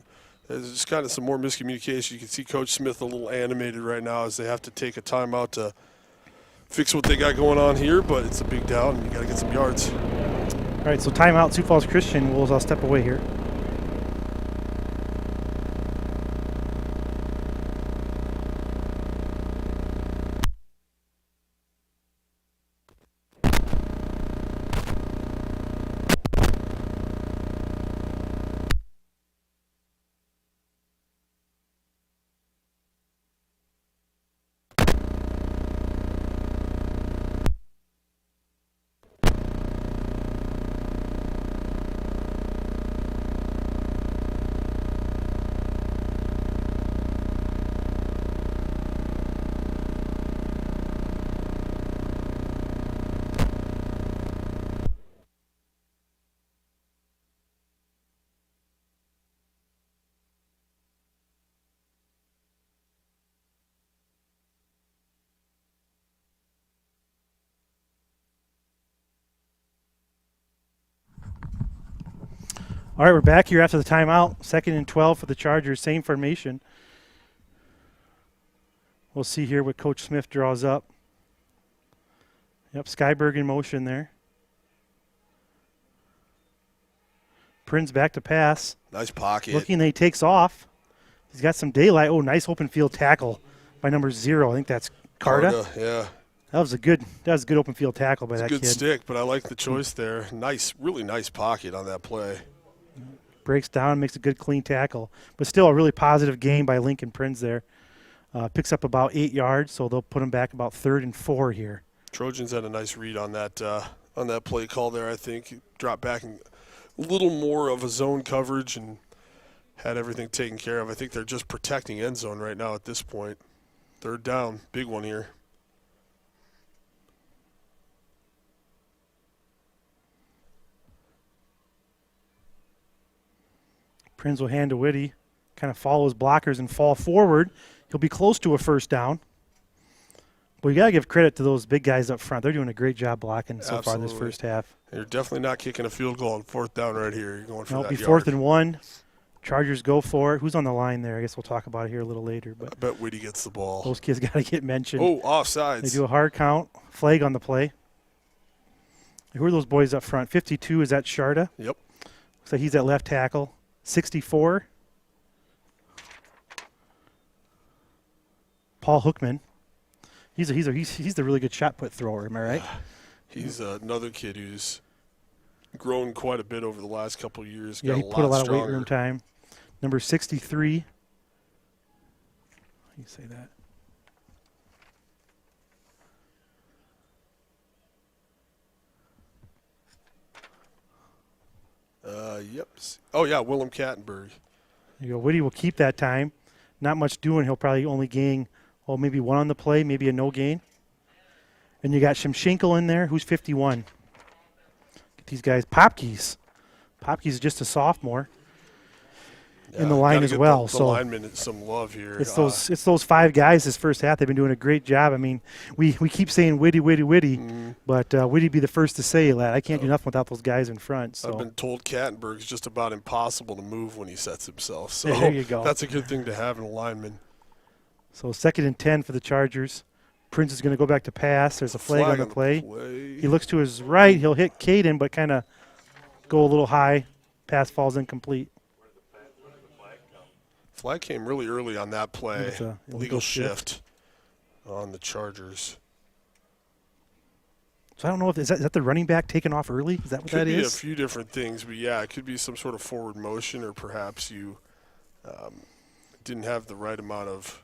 there's just kind of some more miscommunication. You can see Coach Smith a little animated right now as they have to take a timeout to fix what they got going on here, but it's a big down and you got to get some yards. All right, so timeout, Sioux Falls Christian. We'll step away here. All right, we're back here after the timeout. 2nd and 12 for the Chargers. Same formation. We'll see here what Coach Smith draws up. Yep, Skyberg in motion there. Prinz back to pass. Nice pocket. Looking, he takes off. He's got some daylight. Oh, nice open field tackle by number 0. I think that's Carta. Yeah. That was a good open field tackle by that kid. Good stick, but I like the choice there. Nice, really nice pocket on that play. Breaks down, makes a good clean tackle. But still a really positive game by Lincoln Prinz there. Picks up about 8 yards, so they'll put him back about 3rd and 4 here. Trojans had a nice read on that play call there, I think. He dropped back in a little more of a zone coverage and had everything taken care of. I think they're just protecting end zone right now at this point. 3rd down, big one here. Prinz will hand to Whitty, kind of follow his blockers and fall forward. He'll be close to a first down. But you got to give credit to those big guys up front. They're doing a great job blocking so far this first half. You're definitely not kicking a field goal on 4th down right here. You're going for that It'll be yard. 4th and 1. Chargers go for it. Who's on the line there? I guess we'll talk about it here a little later. But I bet Whitty gets the ball. those kids got to get mentioned. Oh, offsides. They do a hard count. Flag on the play. Who are those boys up front? 52, is that Sharda? Yep. Looks like he's at left tackle. 64. Paul Hookman. He's the really good shot put thrower. Am I right? He's another kid who's grown quite a bit over the last couple of years. Yeah, Got he put a lot of weight stronger. room time. Number 63. How do you say that? Yep. Oh, yeah, Willem Kattenberg. You go, Whitty will keep that time. Not much doing. He'll probably only gain, maybe one on the play, maybe a no gain. And you got Shimshinkel in there, who's 51. Get these guys. Popke's is just a sophomore in the line as well. The linemen some love here. It's those 5 guys this first half. They've been doing a great job. I mean, we keep saying Whitty, but Whitty be the first to say that. I can't do nothing without those guys in front. So. I've been told Kattenberg's just about impossible to move when he sets himself. So there you go. That's a good thing to have in a lineman. So 2nd and 10 for the Chargers. Prince is going to go back to pass. There's a flag on the play. He looks to his right. He'll hit Caden, but kind of go a little high. Pass falls incomplete. Flag came really early on that play. It's a Illegal shift on the Chargers. So I don't know if is that the running back taking off early? Is that what that is? Could be a few different things, but yeah, it could be some sort of forward motion, or perhaps you didn't have the right amount of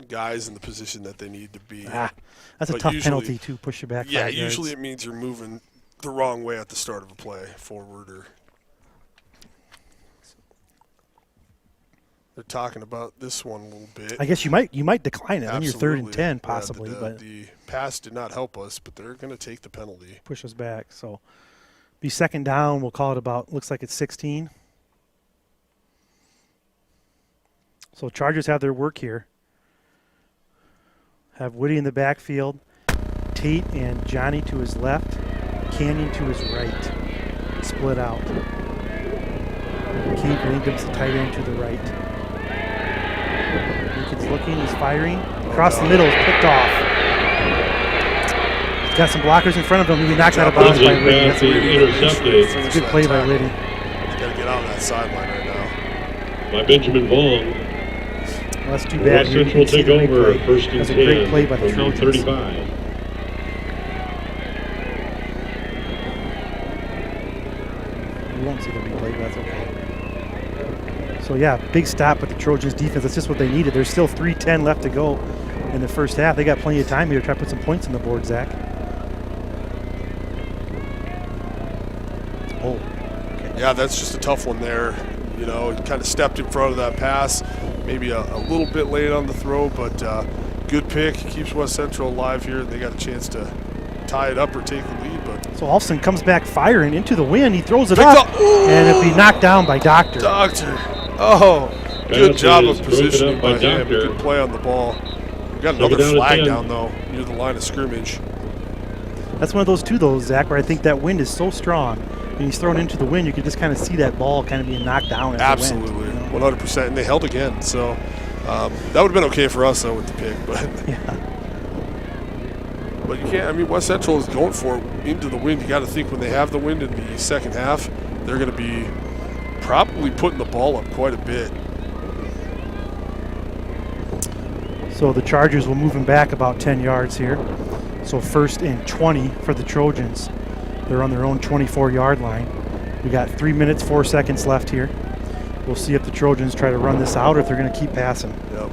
guys in the position that they need to be. That's a tough penalty to push you back. Yeah, 5 yards. usually it means you're moving the wrong way at the start of a play, forward or. They're talking about this one a little bit. I guess you might decline it. Then you're 3rd and 10 possibly, but the pass did not help us. But they're going to take the penalty. Push us back. So be 2nd down. We'll call it about. Looks like it's 16. So Chargers have their work here. Have Woody in the backfield, Tate and Johnny to his left, Canyon to his right. Split out. Keith Ingham's the tight end to the right. Lincoln's looking, he's firing. Across the middle, is picked off. He's got some blockers in front of him. He knocked out of bounds by Liddy. That's a good play by Liddy. He's got to get out on that sideline right now. By Benjamin Vaughn. Well, that's too bad. West Central take over 1st and 10. That's a great play by the Trojans. 35. You won't see the replay, but that's okay. So, yeah, big stop with the Trojans defense. That's just what they needed. There's still 3:10 left to go in the first half. They got plenty of time here to try to put some points on the board, Zach. Oh. Okay. Yeah, that's just a tough one there. You know, he kind of stepped in front of that pass. Maybe a little bit late on the throw, but good pick. Keeps West Central alive here. They got a chance to tie it up or take the lead. But so Alston comes back firing into the wind. He throws it up, and it'll be knocked down by Doctor. Oh, good job of positioning by him. Good play on the ball. We got another flag down, though, near the line of scrimmage. That's one of those, too, though, Zach, where I think that wind is so strong. When he's thrown into the wind, you can just kind of see that ball kind of being knocked down. Absolutely, 100%. And they held again. So that would have been okay for us, though, with the pick. But yeah. But you can't. I mean, West Central is going for it into the wind. You got to think when they have the wind in the second half, they're going to be probably putting the ball up quite a bit. So the Chargers will move him back about 10 yards here. So 1st and 20 for the Trojans. They're on their own 24-yard line. We got 3 minutes, 4 seconds left here. We'll see if the Trojans try to run this out or if they're going to keep passing. Yep.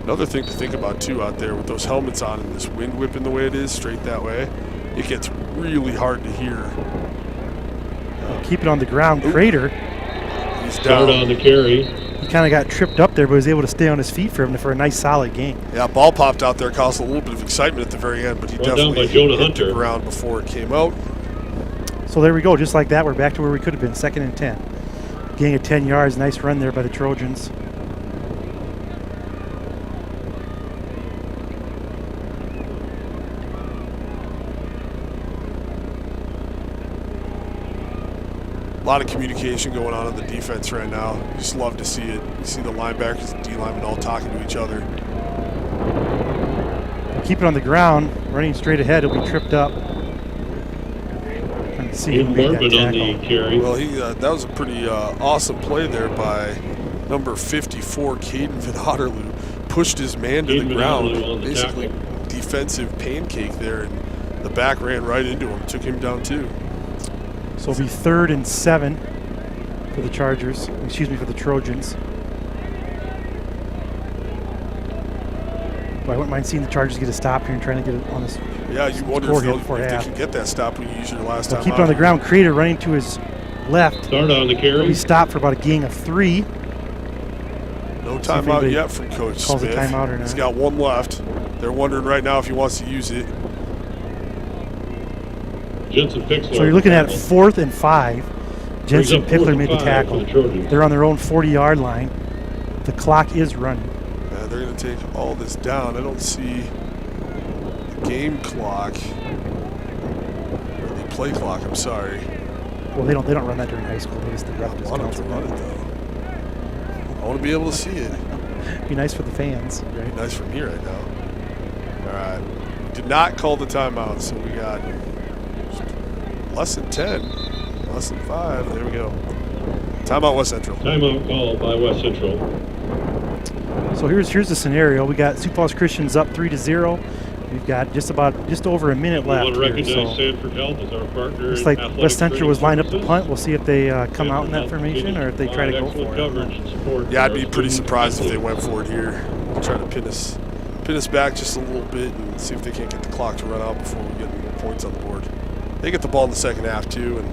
Another thing to think about, too, out there with those helmets on and this wind whipping the way it is, straight that way, it gets really hard to hear. Keep it on the ground. Crater. He's down. Start on the carry. He kind of got tripped up there, but was able to stay on his feet for a nice, solid game. Yeah, ball popped out there, caused a little bit of excitement at the very end, but he definitely hit the ground before it came out. So there we go. Just like that, we're back to where we could have been, 2nd and 10. Gain of 10 yards. Nice run there by the Trojans. A lot of communication going on the defense right now. Just love to see it. You see the linebackers and D-linemen all talking to each other. Keep it on the ground, running straight ahead. He'll be tripped up. Trying to see who made that tackle. On the carry. Well, that was a pretty awesome play there by number 54, Caden Van Otterloo. pushed his man to the Gainman ground, on the basically defensive pancake there, and the back ran right into him, took him down too. So it'll be 3rd and 7 for the Chargers. Excuse me, for the Trojans. But I wouldn't mind seeing the Chargers get a stop here and trying to get it on this. Yeah, you wonder if they can get that stop when you use your last time. Keep it on the ground. Creator running to his left. Start on the carry. We stopped for about a gain of 3. No timeout yet from Coach calls Smith. a timeout or not. He's got 1 left. They're wondering right now if he wants to use it. Jensen Pickler. So you're looking at 4th and 5. Jensen Pickler made the tackle. They're on their own 40-yard line. The clock is running. Yeah, they're going to take all this down. I don't see the game clock. Or the play clock, I'm sorry. Well, they don't run that during high school. They just the ref just I want them counts to it run it, down. though. I want to be able to see it. Be nice for the fans, right? Nice from here, I know. All right. Did not call the timeout, so we got less than 10, less than 5. There we go. Timeout West Central. Timeout called by West Central. So here's the scenario. We got Sioux Falls Christians up 3-0. We've got just over a minute We left want to here. recognize So Sanford Health as our partner. looks in like athletic West Central was lined up to training punt. We'll see if they come out in that Sanford formation Health or if they try to go excellent for coverage it. and support Yeah, I'd for be our pretty student surprised if they athletes. went for it here. Try to pin us back just a little bit and see if they can't get the clock to run out before we get more points on the board. They get the ball in the second half too, and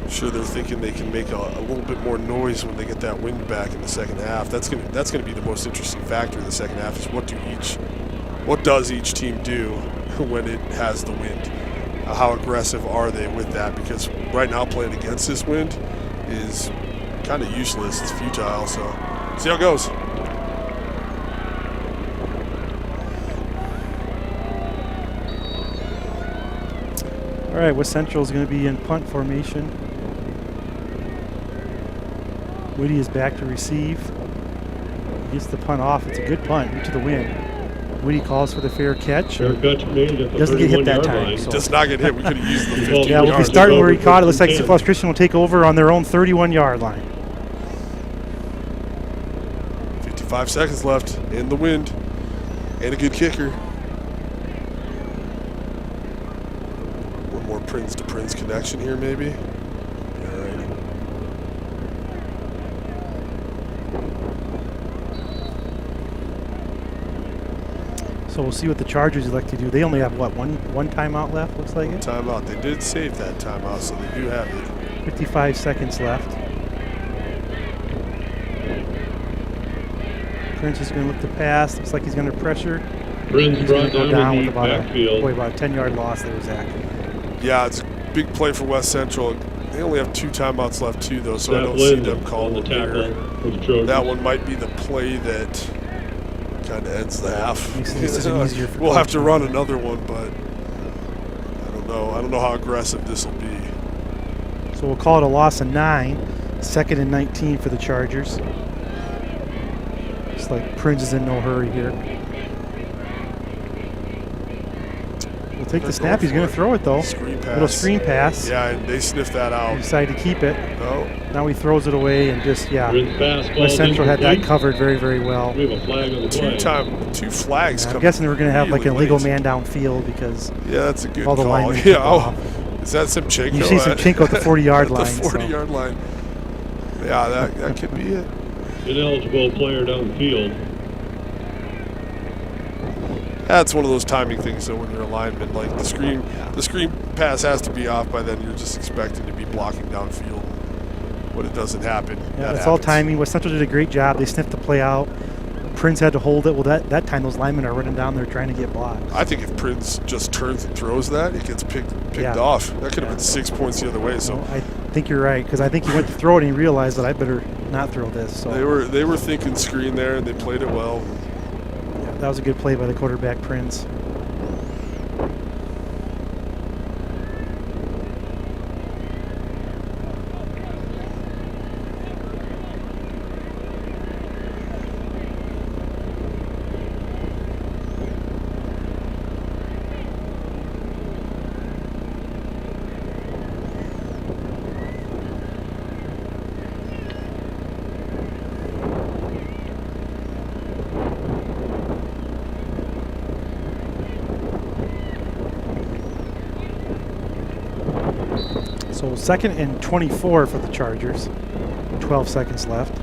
I'm sure they're thinking they can make a little bit more noise when they get that wind back in the second half. That's gonna be the most interesting factor in the second half is what does each team do when it has the wind? How aggressive are they with that? Because right now playing against this wind is kind of useless. It's futile. So see how it goes. All right, West Central is going to be in punt formation. Woody is back to receive. Gets the punt off. It's a good punt into the wind. Woody calls for the fair catch. Fair catch made at the Doesn't get hit that 31-yard time. line. So. Does not get hit. We could have used the 15 Yeah, we'll be yards. starting where he Over caught it. Looks like 10. Sioux Falls Christian will take over on their own 31-yard line. 55 seconds left in the wind. And a good kicker. One more Prince to Prince connection here, maybe. All right. So we'll see what the Chargers elect to do. They only have, what, one timeout left, looks like it? Timeout. They did save that timeout, so they do have it. 55 seconds left. Prince is going to look to pass. Looks like he's going to pressure. Prince He's going brought to go down down in with the about backfield. a 10-yard loss there, Zach. Yeah, it's a big play for West Central. They only have 2 timeouts left, too, though, so I don't see them calling the the tackle here. for the Trojans. That one might be the play that kind of ends the half. Makes the decision easier for We'll have to coaching. run another one, but I don't know. I don't know how aggressive this will be. So we'll call it a loss of 9. 2nd and 19 for the Chargers. Looks like Prince is in no hurry here. We'll take the snap. He's going to throw it, though. Screen pass. Little screen pass. Yeah, and they sniffed that He out. decided to keep it. No. Now he throws it away and just, Prince pass called West Central had that incomplete. covered very, very well. We have a flag on the play. 2 flags I'm coming guessing we're going to have like an really illegal late. man downfield because Yeah, that's a good all the call. linemen Yeah, took off. is that Simchenko? You see Simchenko at the 40-yard at line. the 40-yard line. Yeah, that could be it. Ineligible player down the field. That's one of those timing things, though, when you're a lineman. Like the screen pass has to be off by then. You're just expecting to be blocking downfield. When it doesn't happen, Yeah, it's all timing. West Central did a great job. They sniffed the play out. Prince had to hold it. Well, that time those linemen are running down there trying to get blocked. I think if Prince just turns and throws that, it gets picked Yeah. off. That could have been 6 points the other way. So Well, I think you're right because I think he went to throw it and he realized that I better not throw this. So they were thinking screen there, and they played it well. yeah, that was a good play by the quarterback, Prince. So 2nd and 24 for the Chargers. 12 seconds left.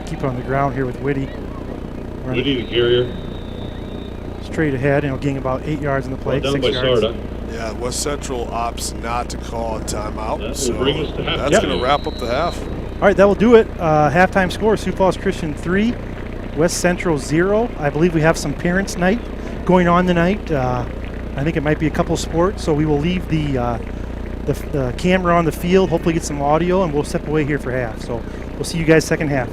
Keep it on the ground here with Whitty. Whitty, the carrier. Straight ahead, and he'll gain about 8 yards in the play. Down 6 by yards. Sarda. Yeah, West Central opts not to call a timeout. That will So bring us to halftime. that's going to wrap up the half. All right, that will do it. Halftime score, Sioux Falls Christian 3, West Central 0. I believe we have some parents' night going on tonight. I think it might be a couple sports, so we will leave the camera on the field, hopefully get some audio, and we'll step away here for half. So we'll see you guys second half.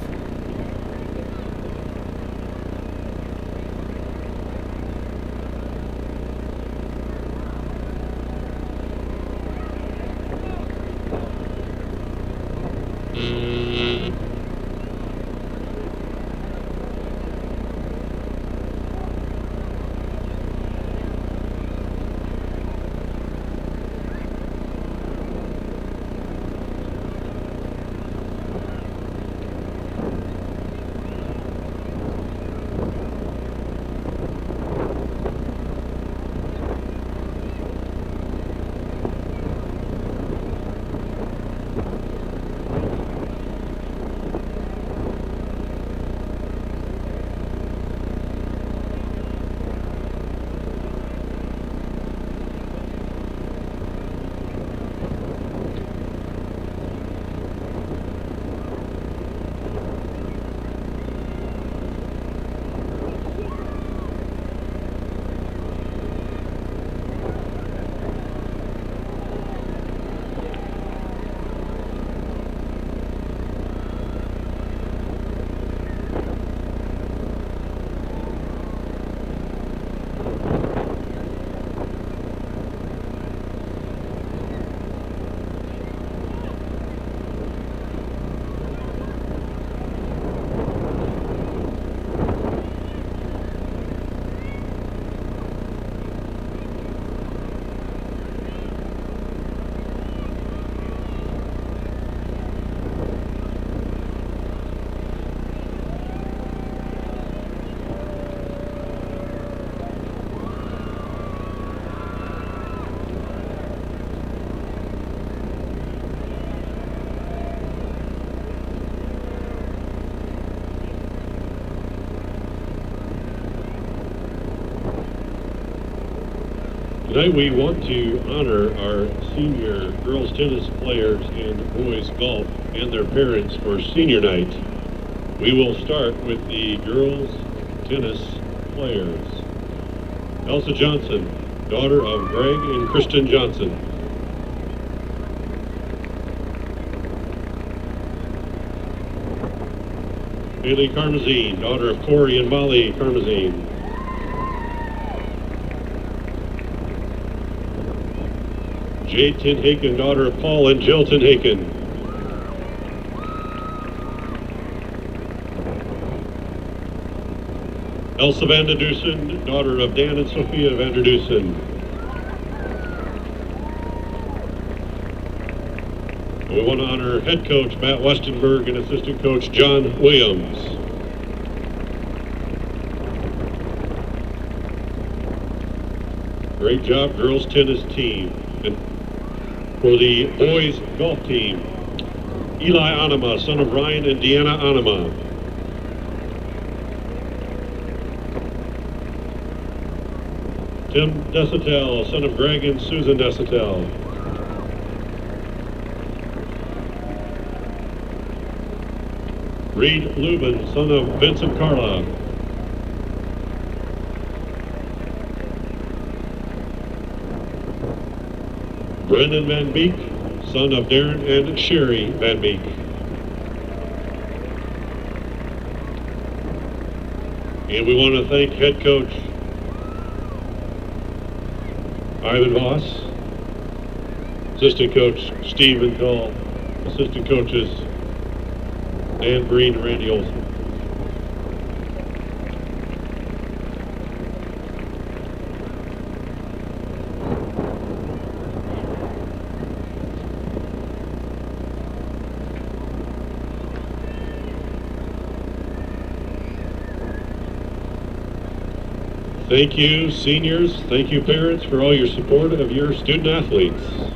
Tonight we want to honor our senior girls tennis players and boys golf and their parents for senior night. We will start with the girls tennis players. Elsa Johnson, daughter of Greg and Kristen Johnson. Haley Karmazine, daughter of Corey and Molly Karmazine. Jade Tinhaken, daughter of Paul and Jill Tinhaken. Elsa van der Dusen, daughter of Dan and Sophia van der Dusen. We want to honor head coach Matt Westenberg and assistant coach John Williams. Great job, girls tennis team. And for the boys golf team, Eli Anima, son of Ryan and Deanna Anima. Tim Desatel, son of Greg and Susan Desatel. Reed Lubin, son of Vincent Carla. Brendan Van Beek, son of Darren and Sherry Van Beek. And we want to thank head coach Ivan Voss, assistant coach Steve Cole, assistant coaches Dan Green and Randy Olson. Thank you, seniors. Thank you, parents, for all your support of your student athletes.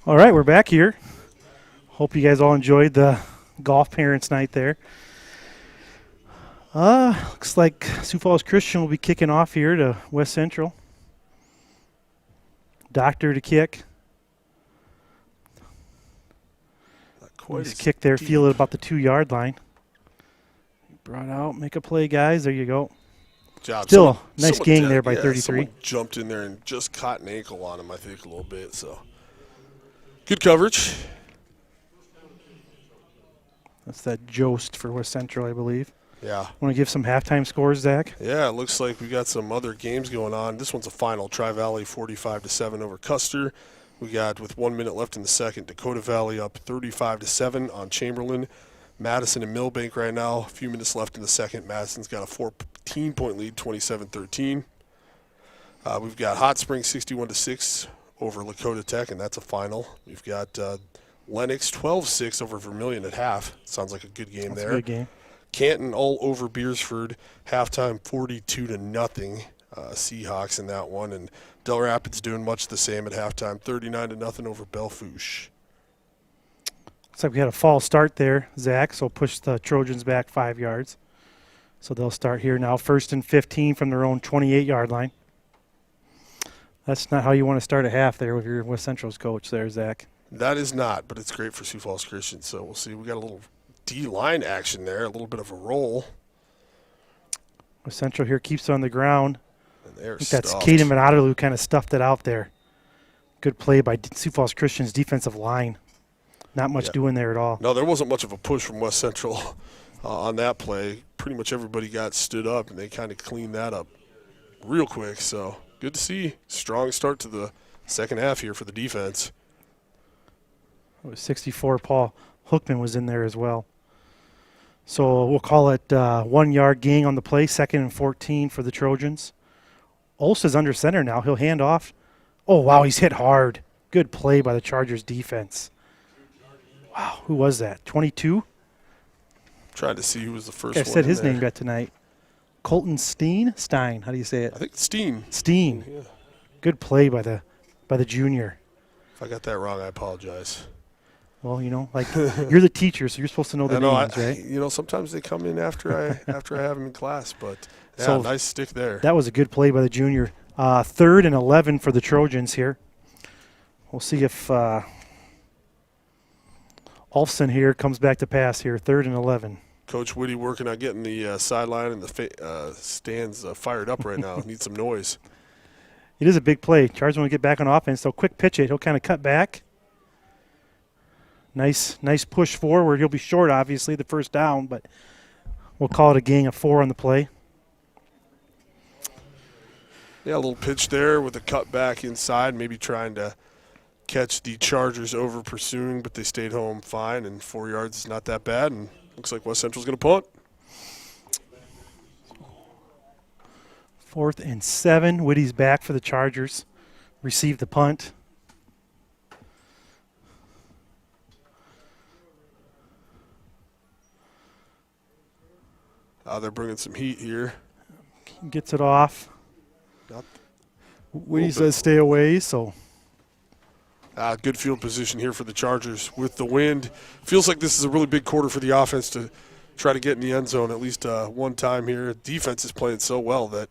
All right, we're back here. Hope you guys all enjoyed the golf parents' night there. Looks like Sioux Falls Christian will be kicking off here to West Central. Doctor to kick. Nice kick there, feel it about the 2-yard line. Brought out, make a play, guys. There you go. Job. Still, nice gain there by 33. Someone jumped in there and just caught an ankle on him, I think, a little bit. So, good coverage. That's that Jost for West Central, I believe. Yeah. Want to give some halftime scores, Zach? Yeah, it looks like we got some other games going on. This one's a final. Tri-Valley 45-7 over Custer. We got, with 1 minute left in the second, Dakota Valley up 35-7 on Chamberlain. Madison and Millbank right now, a few minutes left in the second. Madison's got a 14-point lead, 27-13. We've got Hot Springs 61-6 over Lakota Tech, and that's a final. We've got Lennox 12-6 over Vermilion at half. Sounds like a good game That's there. a good game. Canton all over Beersford, halftime 42-0. Seahawks in that one, and Del Rapids doing much the same at halftime, 39-0 over Belfouche. Looks like we had a false start there, Zach, so push the Trojans back 5 yards. So they'll start here now, 1st and 15 from their own 28-yard line. That's not how you want to start a half there with your West Central's coach there, Zach. That is not, but it's great for Sioux Falls Christian, so we'll see. We got a little D-line action there, a little bit of a roll. West Central here keeps it on the ground. And they're I think that's stuffed. Caden Manadalu kind of stuffed it out there. Good play by Sioux Falls Christian's defensive line. Not much doing there at all. No, there wasn't much of a push from West Central on that play. Pretty much everybody got stood up, and they kind of cleaned that up real quick. So good to see. Strong start to the second half here for the defense. It was 64. Paul Hookman was in there as well. So we'll call it 1 yard gain on the play, 2nd and 14 for the Trojans. Olsa's under center now. He'll hand off. Oh, wow, he's hit hard. Good play by the Chargers defense. Wow, who was that? 22? Trying to see who was the first I one. said his in there. name yet tonight. Colton Stein? How do you say it? I think it's Steen. Steen. Yeah. Good play by the junior. If I got that wrong, I apologize. Well, you know, like you're the teacher, so you're supposed to know the names, right? You know, sometimes they come in after I have them in class, but yeah, So nice stick there. That was a good play by the junior. 3rd and 11 for the Trojans here. We'll see if Olfson here comes back to pass here. 3rd and 11. Coach Whitty working on getting the sideline and the stands fired up right now. Need some noise. It is a big play. Chargers want to get back on offense, so quick pitch it. He'll kind of cut back. Nice push forward. He'll be short, obviously, the first down, but we'll call it a gain of 4 on the play. Yeah, a little pitch there with a cut back inside, maybe trying to catch the Chargers over pursuing, but they stayed home fine, and 4 yards is not that bad, and looks like West Central's going to punt. 4th and 7. Whitty's back for the Chargers. Received the punt. They're bringing some heat here. Gets it off. Whitty says stay away, so. Good field position here for the Chargers with the wind. Feels like this is a really big quarter for the offense to try to get in the end zone at least one time here. Defense is playing so well that,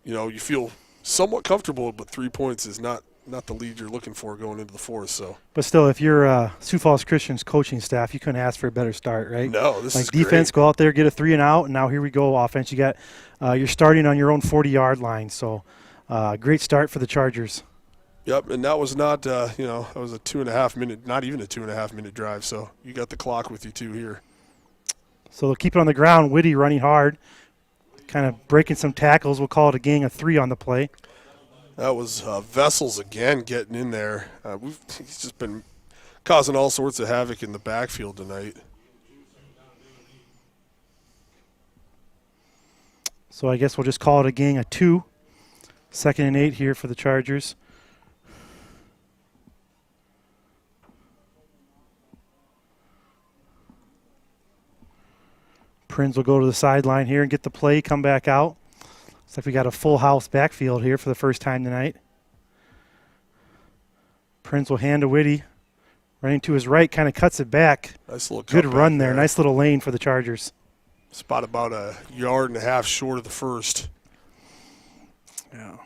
you feel somewhat comfortable, but 3 points is not the lead you're looking for going into the fourth. So, but still, if you're Sioux Falls Christian's coaching staff, you couldn't ask for a better start, right? No, this is defense, great. go out there, get a 3 and out, and now here we go, offense. You got you're starting on your own 40-yard line, so great start for the Chargers. Yep, and that was not, that was a 2.5 minute, not even a 2.5 minute drive. So you got the clock with you too here. So they'll keep it on the ground. Whitty running hard, kind of breaking some tackles. We'll call it a gain of 3 on the play. That was Vessels again getting in there. He's just been causing all sorts of havoc in the backfield tonight. So I guess we'll just call it a gain of 2. 2nd and 8 here for the Chargers. Prinz will go to the sideline here and get the play, come back out. Looks like we got a full house backfield here for the first time tonight. Prince will hand to Whitty. Running to his right, kind of cuts it back. Nice little Good cutback run there. Nice little lane for the Chargers. Spot about a yard and a half short of the first. Yeah.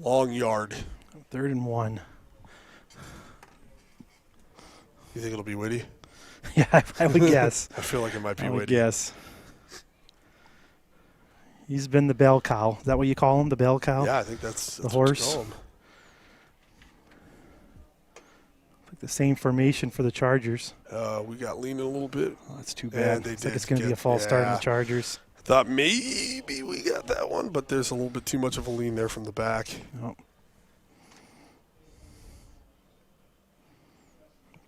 Long yard. 3rd and 1. You think it'll be Whitty? Yeah, I would guess. I feel like it might be I would Whitty. guess. He's been the bell cow. Is that what you call him, the bell cow? Yeah, I think that's the what horse. you call him. Like the same formation for the Chargers. We got leaning a little bit. Oh, that's too Yeah, bad. they It's like did it's going to be a get- false start in yeah. the Chargers. I thought maybe we got that one, but there's a little bit too much of a lean there from the back. Oh.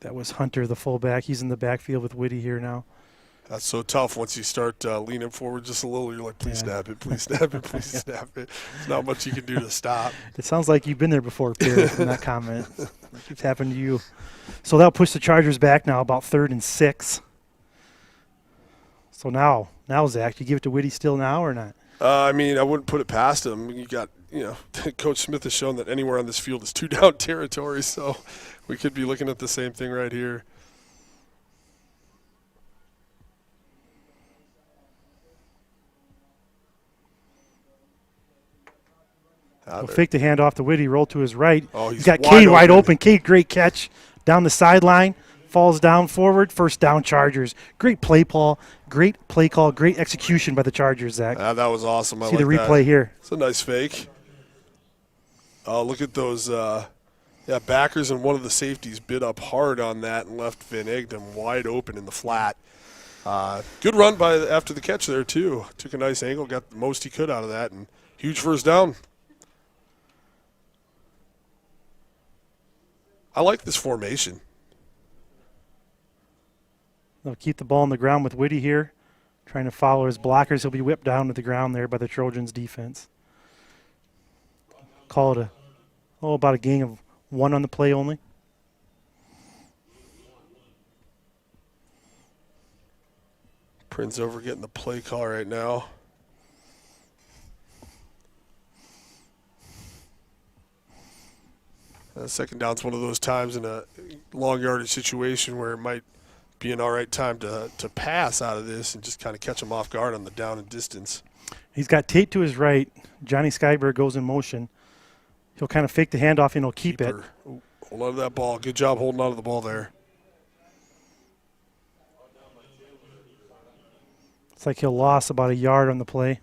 That was Hunter, the fullback. He's in the backfield with Whitty here now. That's so tough once you start leaning forward just a little. You're like, please Yeah. snap it, please snap it, please snap it. There's not much you can do to stop. It sounds like you've been there before, Pierre, in that comment. It keeps happening to you. So that'll push the Chargers back now, about 3rd and 6. So now, Zach, do you give it to Whitty still now or not? I mean, I wouldn't put it past him. You got, Coach Smith has shown that anywhere on this field is 2-down territory, so we could be looking at the same thing right here. He'll fake the handoff to Whitty, roll to his right. Oh, he's got Cade wide open. Cade, great catch down the sideline. Falls down forward. 1st down Chargers. Great play call. Great play call. Great execution by the Chargers, Zach. That was awesome. I See like the replay that. here. It's a nice fake. Look at those backers and one of the safeties bit up hard on that and left Van Egdom wide open in the flat. Good run after the catch there, too. Took a nice angle, got the most he could out of that, and huge 1st down. I like this formation. They'll keep the ball on the ground with Whitty here, trying to follow his blockers. He'll be whipped down to the ground there by the Trojans' defense. Call it about a gain of 1 on the play only. Prince over getting the play call right now. Second down's one of those times in a long yardage situation where it might be an all right time to pass out of this and just kind of catch him off guard on the down and distance. He's got Tate to his right. Johnny Skyberg goes in motion. He'll kind of fake the handoff and he'll keep it. Ooh, hold on to that ball. Good job holding on to the ball there. It's like he'll lost about a yard on the play.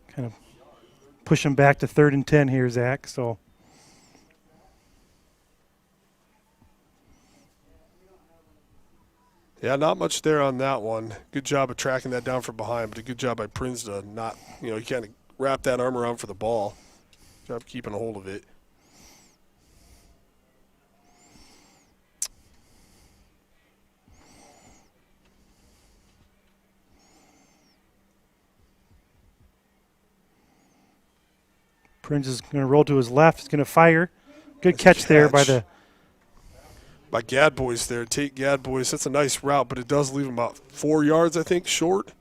Kind of push him back to 3rd and 10 here, Zach. So yeah, not much there on that one. Good job of tracking that down from behind, but a good job by Prince to not, he kind of wrap that arm around for the ball. Good job keeping a hold of it. Prince is going to roll to his left. He's going to fire. Good catch there by Gadbois there. Tate Gadbois. That's a nice route, but it does leave him about 4 yards, I think, short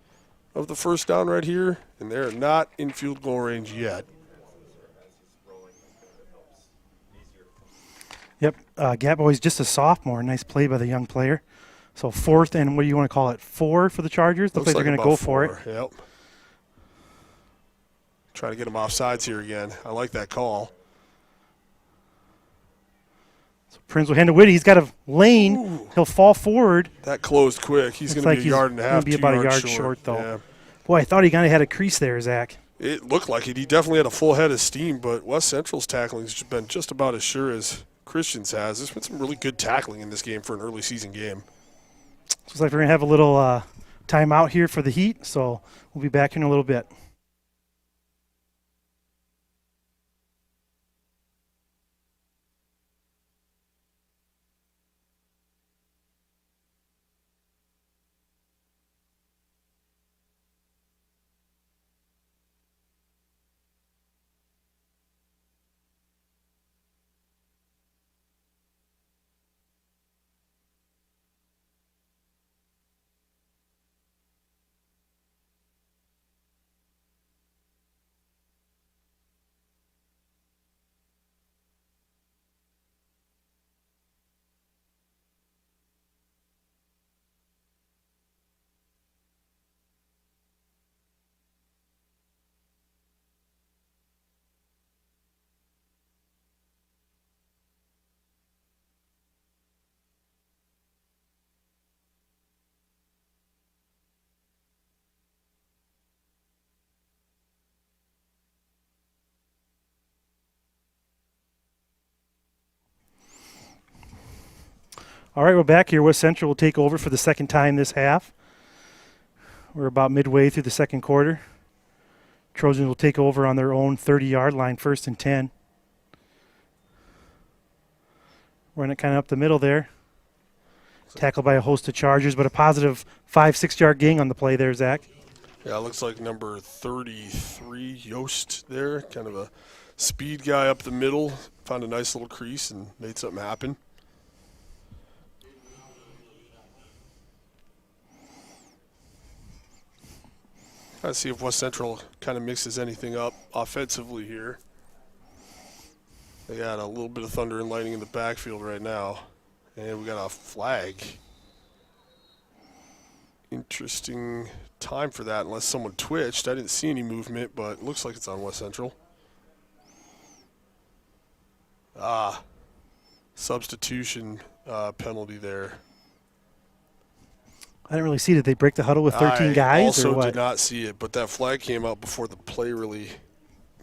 of the 1st down right here. And they're not in field goal range yet. Yep, Gadbois just a sophomore. Nice play by the young player. So 4th and what do you want to call it? 4 for the Chargers? Looks like they're going to go for it. Yep. Trying to get him off sides here again. I like that call. So Prince will hand to Whitty. He's got a lane. Ooh. He'll fall forward. That closed quick. He's going to be a yard and a half, He's going to be about a yard short, though. Yeah. Boy, I thought he kind of had a crease there, Zach. It looked like it. He definitely had a full head of steam, but West Central's tackling has been just about as sure as Christian's has. There's been some really good tackling in this game for an early season game. Looks like we're going to have a little timeout here for the Heat, so we'll be back in a little bit. All right, we're back here. West Central will take over for the second time this half. We're about midway through the second quarter. Trojans will take over on their own 30-yard line, 1st and 10. Run it kind of up the middle there. Tackled by a host of Chargers, but a positive 5-6-yard gain on the play there, Zach. Yeah, it looks like number 33, Yost there. Kind of a speed guy up the middle. Found a nice little crease and made something happen. Let's see if West Central kind of mixes anything up offensively here. They got a little bit of thunder and lightning in the backfield right now. And we got a flag. Interesting time for that unless someone twitched. I didn't see any movement, but it looks like it's on West Central. Substitution penalty there. I didn't really see. Did they break the huddle with 13 guys? I also or what? did not see it, but that flag came out before the play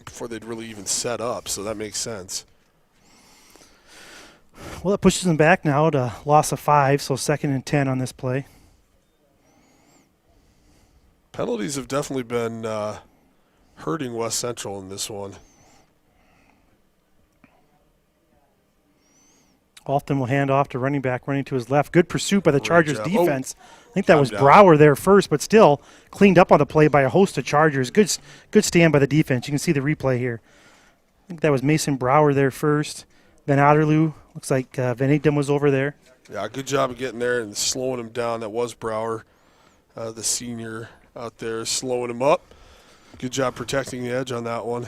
before they'd really even set up, so that makes sense. Well, it pushes them back now to loss of 5, so 2nd and 10 on this play. Penalties have definitely been hurting West Central in this one. Alton will hand off to running back, running to his left. Good pursuit by the Great Chargers job. defense. I think that was down. Brower there first, but still cleaned up on the play by a host of Chargers. Good stand by the defense. You can see the replay here. I think that was Mason Brower there first. Then Otterloo. Looks like Van Egdem was over there. Yeah, good job of getting there and slowing him down. That was Brower, the senior out there, slowing him up. Good job protecting the edge on that one.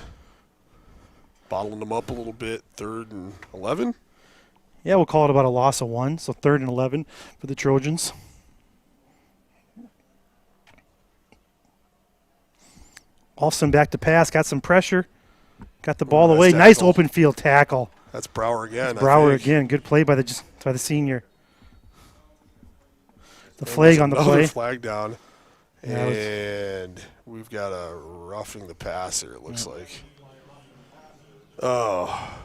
Bottling him up a little bit. 3rd and 11. Yeah, we'll call it about a loss of 1, so 3rd and 11 for the Trojans. Alston back to pass, got some pressure, got the ball nice away. tackle. Nice open field tackle. That's Brower again. Brower I think. again, good play by the senior. The flag on the Another play. flag down. Yeah, And we've got a roughing the passer, it looks like. Oh.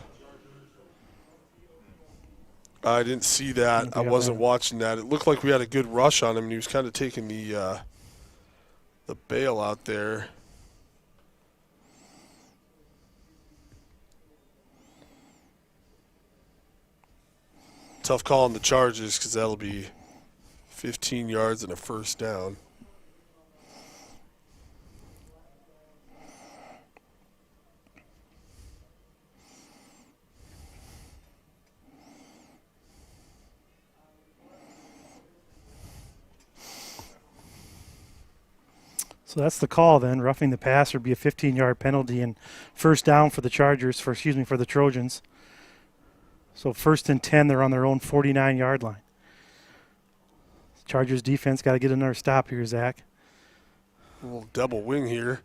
I didn't see that. I wasn't watching that. It looked like we had a good rush on him, and he was kind of taking the bail out there. Tough call on the Chargers because that'll be 15 yards and a 1st down. So that's the call then. Roughing the passer would be a 15-yard penalty and 1st down for the Chargers, for the Trojans. So 1st and 10, they're on their own 49-yard line. Chargers defense got to get another stop here, Zach. A little double wing here.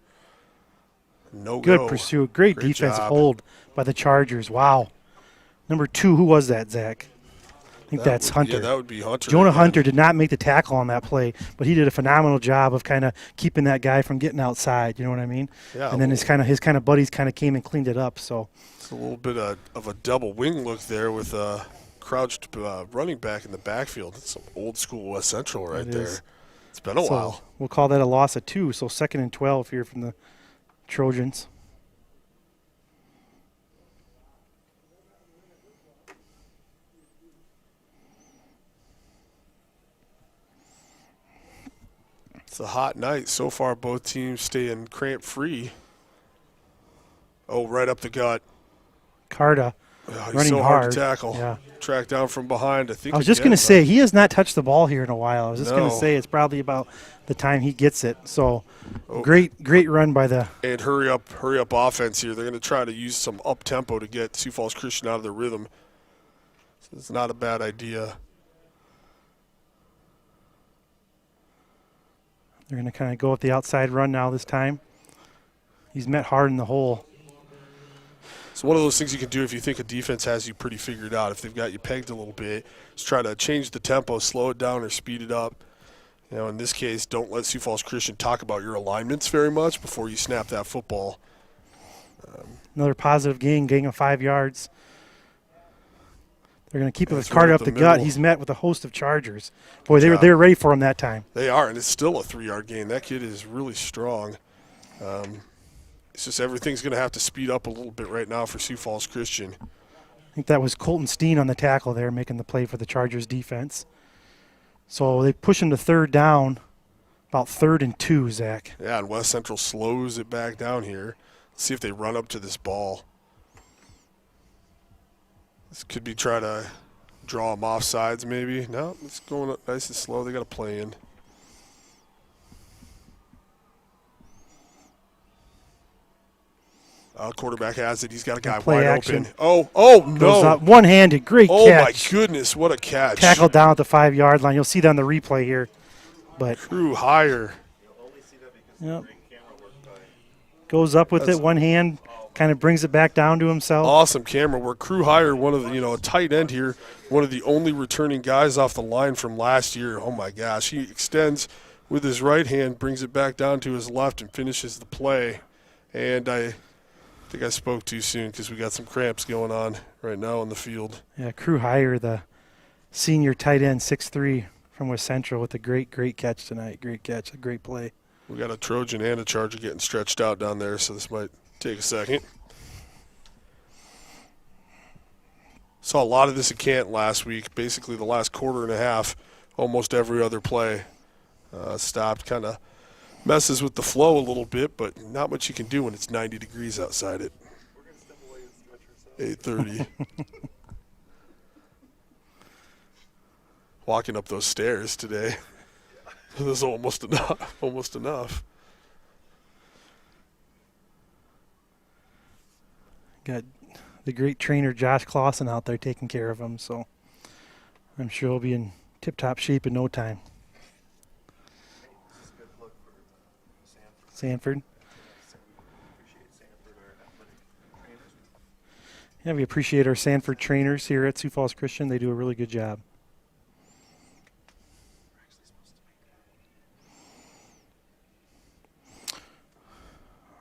No Good go. pursuit. Great defensive job. hold by the Chargers. Wow. Number 2, who was that, Zach? I think that's Hunter. Yeah, that would be Hunter. Jonah again. Hunter did not make the tackle on that play, but he did a phenomenal job of kind of keeping that guy from getting outside. You know what I mean? Yeah. And then his kind of buddies kind of came and cleaned it up. So It's a little bit of a double wing look there with a crouched running back in the backfield. It's some old school West Central right It there. is. It's been a So while. we'll call that a loss of 2. So 2nd and 12 here from the Trojans. It's a hot night. So far, both teams staying cramp free. Oh, right up the gut. Carta Oh, he's running so hard. hard to tackle. Yeah. Track down from behind. I was just going to say, he has not touched the ball here in a while. I was just going No. to say it's probably about the time he gets it. So Oh. great run by the And hurry up offense here. They're going to try to use some up tempo to get Sioux Falls Christian out of their rhythm. So it's not a bad idea. They're going to kind of go with the outside run now this time. He's met hard in the hole. It's one of those things you can do if you think a defense has you pretty figured out. If they've got you pegged a little bit, just try to change the tempo, slow it down, or speed it up. You know, in this case, don't let Sioux Falls Christian talk about your alignments very much before you snap that football. Another positive gain of 5 yards. They're going to keep it with throw Carter it up up the the gut. middle. He's met with a host of Chargers. Boy, they job. were ready for him that time. They are, and it's still a 3-yard gain. That kid is really strong. It's just everything's going to have to speed up a little bit right now for Sioux Falls Christian. I think that was Colton Steen on the tackle there making the play for the Chargers defense. So they push him to third down, about 3rd and 2, Zach. Yeah, and West Central slows it back down here. Let's see if they run up to this ball. This could be try to draw them off sides maybe. No, it's going up nice and slow. They got to play in. Quarterback has it. He's got a guy Play wide action. open. Oh, Goes no. up, one-handed, great Oh, catch. my goodness, what a catch. Tackled down at the 5-yard line. You'll see that on the replay here. But Crew higher. yep. Goes up with it, one hand, kind of brings it back down to himself. Awesome camera work. Crew higher, one of the, a tight end here, one of the only returning guys off the line from last year. Oh, my gosh. He extends with his right hand, brings it back down to his left, and finishes the play. And I think I spoke too soon because we got some cramps going on right now in the field. Yeah, Crew Hire, the senior tight end, 6'3", from West Central with a great catch tonight. Great catch, a great play. We got a Trojan and a Charger getting stretched out down there, so this might take a second. Saw a lot of this at Canton last week. Basically the last quarter and a half, almost every other play stopped. Kind of messes with the flow a little bit, but not much you can do when it's 90 degrees outside at 8:30. Walking up those stairs today. This is almost enough. Almost enough. Got the great trainer Josh Clausen out there taking care of him, so I'm sure he'll be in tip-top shape in no time. Sanford. Yeah, we appreciate our Sanford trainers here at Sioux Falls Christian. They do a really good job.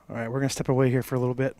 All right, we're going to step away here for a little bit.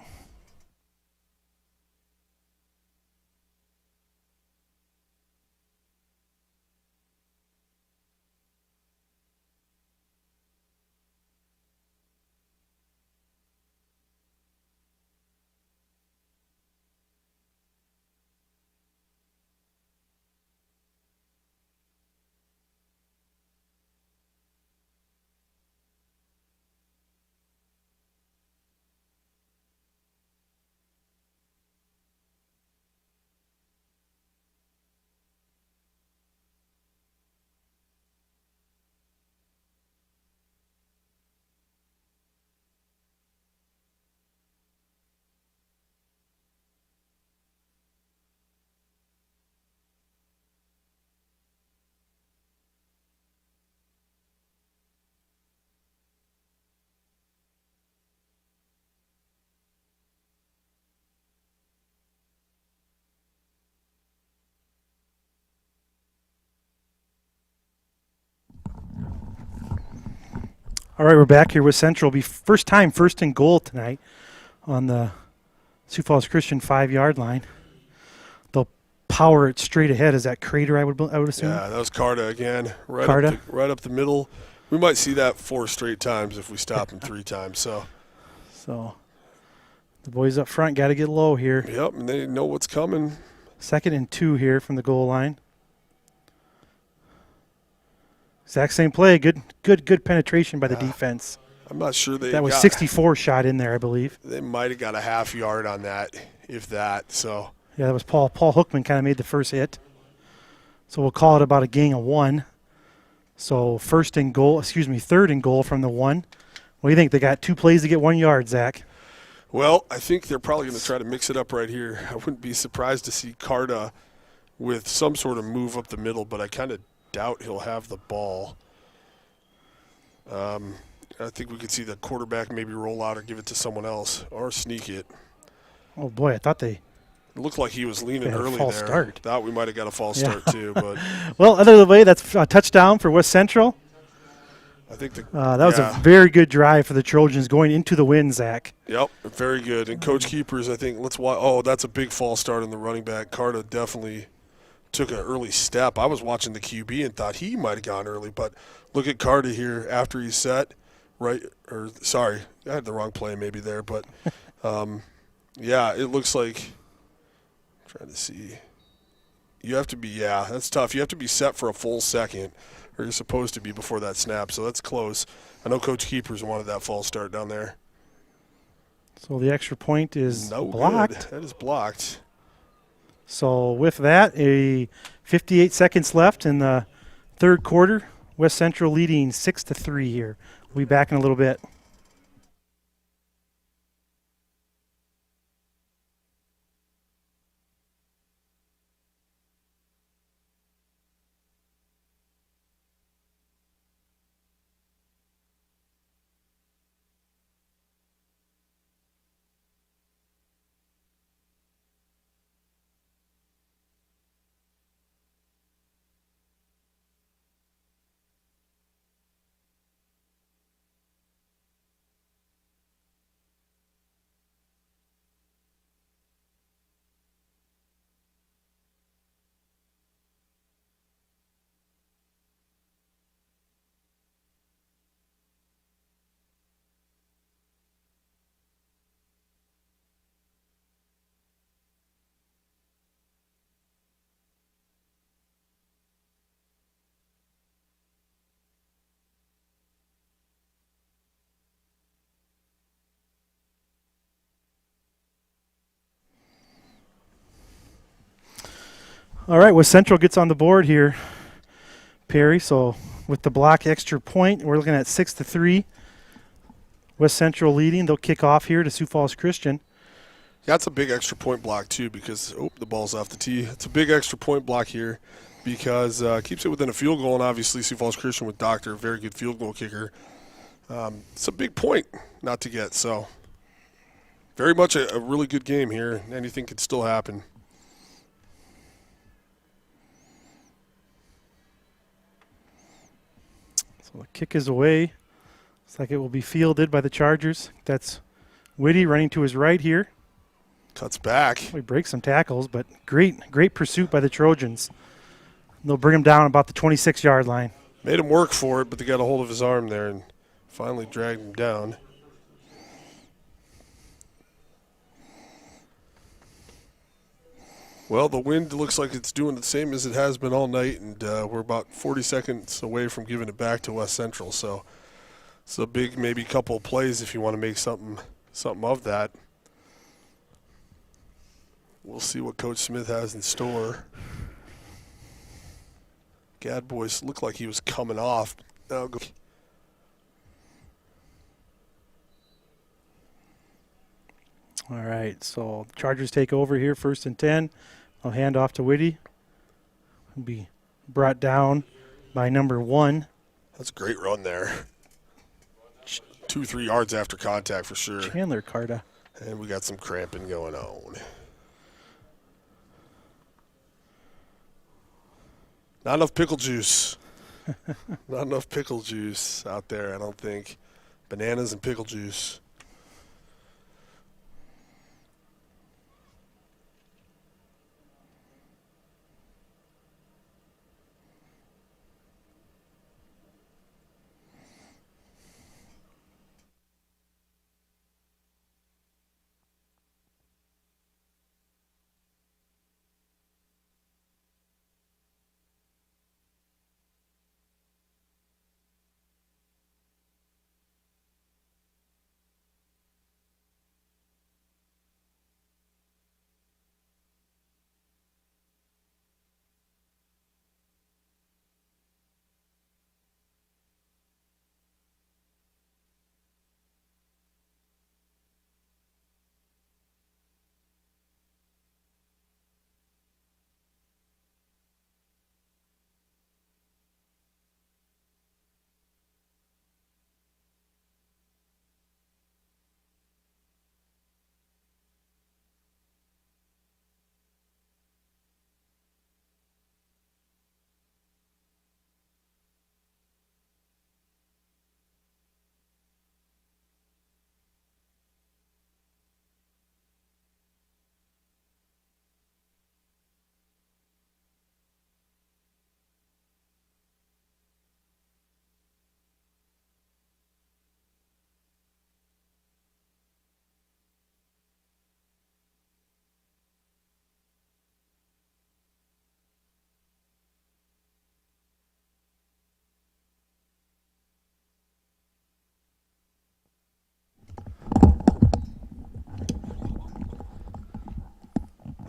All right, we're back here with Central. Be first and goal tonight on the Sioux Falls Christian 5-yard line. They'll power it straight ahead. Is that Crater, I would assume? Yeah, that was Carta again. Right up the middle. We might see that 4 straight times if we stop him 3 times. So the boys up front got to get low here. Yep, and they know what's coming. 2nd and 2 here from the goal line. Exact same play. Good penetration by the defense. I'm not sure that was 64 shot in there, I believe. They might have got a half yard on that, if that. So yeah, that was Paul Hookman kind of made the first hit. So we'll call it about a gain of 1. So 3rd and goal from the 1. What do you think? They got 2 plays to get 1 yard, Zach. Well, I think they're probably going to try to mix it up right here. I wouldn't be surprised to see Carta with some sort of move up the middle, but I kind of doubt he'll have the ball. I think we could see the quarterback maybe roll out or give it to someone else or sneak it. Oh, boy, I thought It looked like he was leaning early there. False start. Thought we might have got a false start too. But well, other way, that's a touchdown for West Central. I think that was a very good drive for the Trojans going into the win, Zach. Yep, very good. And Coach Keepers, I think, oh, that's a big false start in the running back. Carta definitely took an early step. I was watching the QB and thought he might have gone early, but look at Carter here after he's set, right? Or sorry, I had the wrong play maybe there, but yeah, it looks like. I'm trying to see. You have to be, yeah, that's tough. You have to be set for a full second, or you're supposed to be before that snap, so that's close. I know Coach Keepers wanted that false start down there. So the extra point is No blocked. good. That is blocked. So with that, 58 seconds left in the third quarter. West Central leading 6-3 here. We'll be back in a little bit. All right, West Central gets on the board here, Perry. So with the block extra point, we're looking at 6-3. West Central leading. They'll kick off here to Sioux Falls Christian. That's a big extra point block too because the ball's off the tee. It's a big extra point block here because keeps it within a field goal, and obviously Sioux Falls Christian with Doctor, a very good field goal kicker. It's a big point not to get. So very much a really good game here. Anything could still happen. So the kick is away. Looks like it will be fielded by the Chargers. That's Whitty running to his right here. Cuts back. He breaks some tackles, but great pursuit by the Trojans. They'll bring him down about the 26-yard line. Made him work for it, but they got a hold of his arm there and finally dragged him down. Well, the wind looks like it's doing the same as it has been all night, and we're about 40 seconds away from giving it back to West Central. So it's a big maybe couple of plays if you want to make something of that. We'll see what Coach Smith has in store. Gad Boys looked like he was coming off. Now go. All right, so Chargers take over here, 1st and 10. I'll hand off to Whitty. He'll be brought down by number 1. That's a great run there. 2-3 yards after contact for sure. Chandler Carta. And we got some cramping going on. Not enough pickle juice. Not enough pickle juice out there, I don't think. Bananas and pickle juice.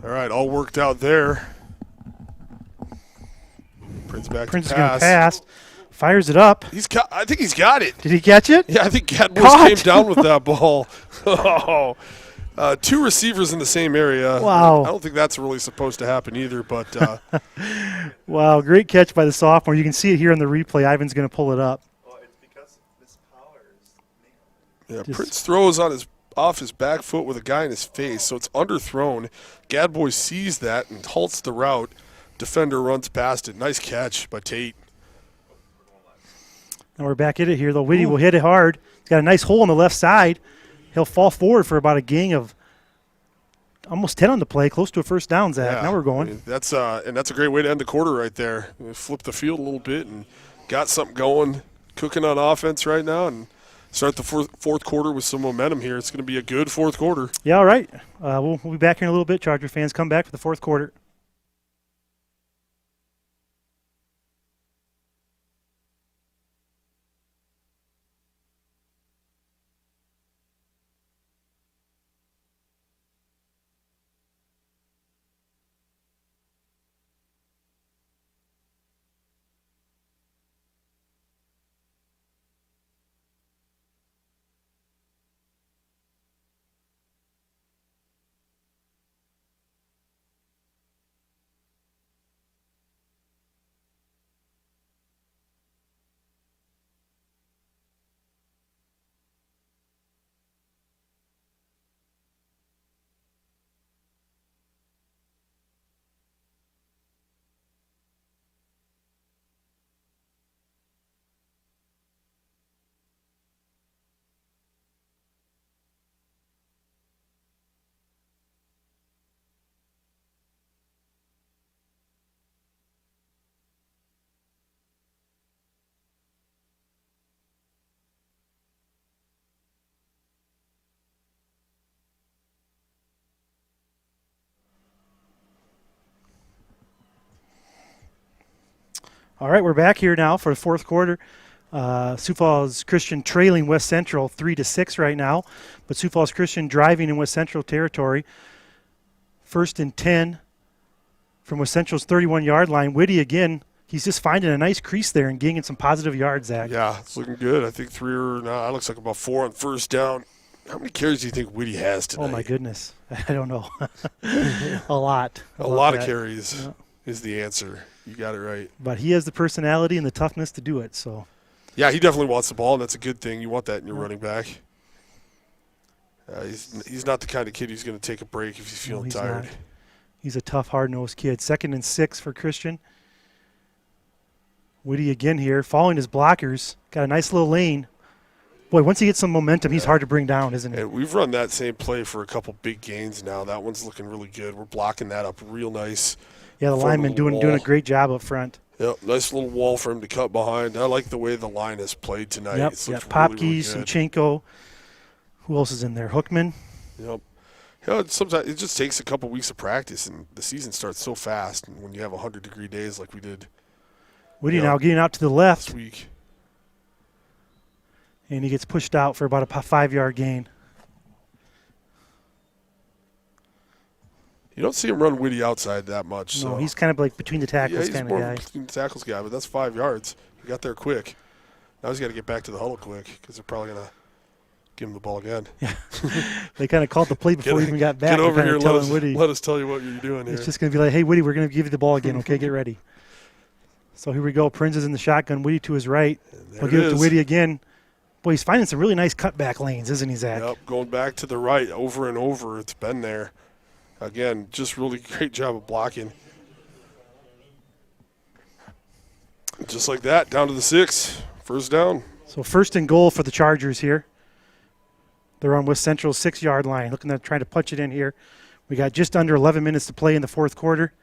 All right, all worked out there. Prince back Prince to is going to pass. pass. Fires it up. I think he's got it. Did he catch it? Yeah, I think Cat Boys Caught. came down with that ball. Oh. Two receivers in the same area. Wow. I don't think that's really supposed to happen either, but Wow, great catch by the sophomore. You can see it here on the replay. Ivan's going to pull it up. Well, it's because Miss Powers. yeah, Just- Prince throws off his back foot with a guy in his face, so it's underthrown. Gadboy sees that and halts the route. Defender runs past it. Nice catch by Tate. And we're back at it here, though. Whitty will hit it hard. He's got a nice hole on the left side. He'll fall forward for about a gain of almost 10 on the play, close to a first down, Zach. Yeah, Now we're going. I mean, that's a great way to end the quarter right there. We flipped the field a little bit and got something going, cooking on offense right now, and start the fourth quarter with some momentum here. It's going to be a good fourth quarter. Yeah, all right. We'll be back here in a little bit. Charger fans, come back for the fourth quarter. All right, we're back here now for the fourth quarter. Sioux Falls Christian trailing West Central 3-6 right now, but Sioux Falls Christian driving in West Central territory. 1st and 10 from West Central's 31-yard line. Whitty again, he's just finding a nice crease there and gaining some positive yards, Zach. Yeah, it's looking good. I think it looks like about 4 on first down. How many carries do you think Whitty has tonight? Oh, my goodness. I don't know. A lot. A lot of that. carries Yeah. is the answer. You got it right. But he has the personality and the toughness to do it. So Yeah, he definitely wants the ball, and that's a good thing. You want that in your running back. He's not the kind of kid who's going to take a break if he's feeling he's tired. not. He's a tough, hard-nosed kid. 2nd and 6 for Christian. Whitty again here, following his blockers. Got a nice little lane. Boy, once he gets some momentum, he's hard to bring down, isn't he? And we've run that same play for a couple big gains now. That one's looking really good. We're blocking that up real nice. Yeah, the Front lineman of the doing wall. a great job up front. Yep, nice little wall for him to cut behind. I like the way the line has played tonight. Yep, It's yeah. looked Popke, really, really good. Sinchenko. Who else is in there? Hookman. Yep. Sometimes it just takes a couple weeks of practice, and the season starts so fast. And when you have 100-degree days like we did Whitty Yep. now getting out to the this left, week, and he gets pushed out for about a 5-yard gain. you don't see him run Whitty outside that much. No, so. he's kind of like between the tackles he's kind of more guy. of a between the tackles guy, but that's 5 yards. He got there quick. Now he's got to get back to the huddle quick because they're probably going to give him the ball again. They kind of called the play before he even got back. Get over They're here. kinda telling Whitty, Let us tell you what you're doing here. it's just going to be like, hey, Whitty, we're going to give you the ball again, okay? Get ready. So here we go. Prince is in the shotgun. Whitty to his right. There We'll it give it to is. Whitty again. Boy, he's finding some really nice cutback lanes, isn't he, Zach? Yep, going back to the right over and over. It's been there. Again, just really great job of blocking. Just like that, down to the 6. First down. So 1st and goal for the Chargers here. They're on West Central's 6-yard line, looking at trying to punch it in here. We got just under 11 minutes to play in the fourth quarter.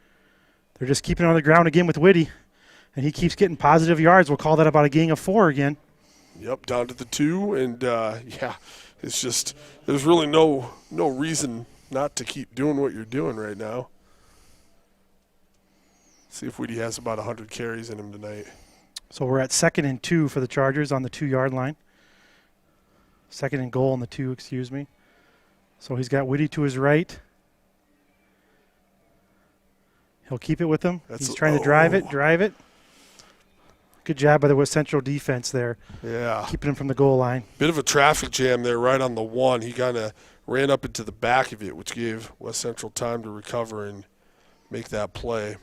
They're just keeping it on the ground again with Whitty, and he keeps getting positive yards. We'll call that about a gain of 4 again. Yep, down to the 2. And, it's just there's really no reason not to keep doing what you're doing right now. See if Whitty has about 100 carries in him tonight. So we're at 2nd and 2 for the Chargers on the 2-yard line. 2nd and goal on the 2, excuse me. So he's got Whitty to his right. He'll keep it with him. That's He's trying to drive oh. it, drive it. Good job by the West Central defense there, Yeah. keeping him from the goal line. Bit of a traffic jam there right on the one. He kind of ran up into the back of it, which gave West Central time to recover and make that play.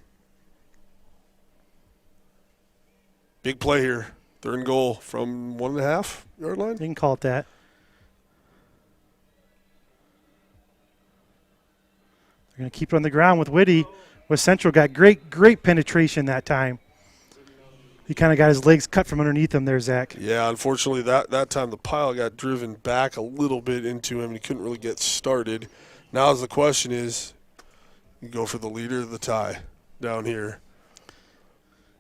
Big play here. Third and goal from 1.5 yard line. You can call it that. They're going to keep it on the ground with Whitty. West Central got great penetration that time. He kind of got his legs cut from underneath him there, Zach. Yeah, unfortunately, that time the pile got driven back a little bit into him, and he couldn't really get started. Now the question is, you go for the leader of the tie down here.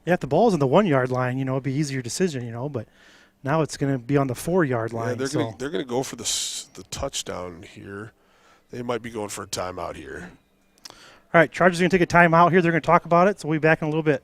Yeah, if the ball's on the 1 yard line, it'd be an easier decision, but now it's going to be on the 4 yard line. Yeah, they're gonna go for the touchdown here. They might be going for a timeout here. All right, Chargers are going to take a timeout here. They're going to talk about it, so we'll be back in a little bit.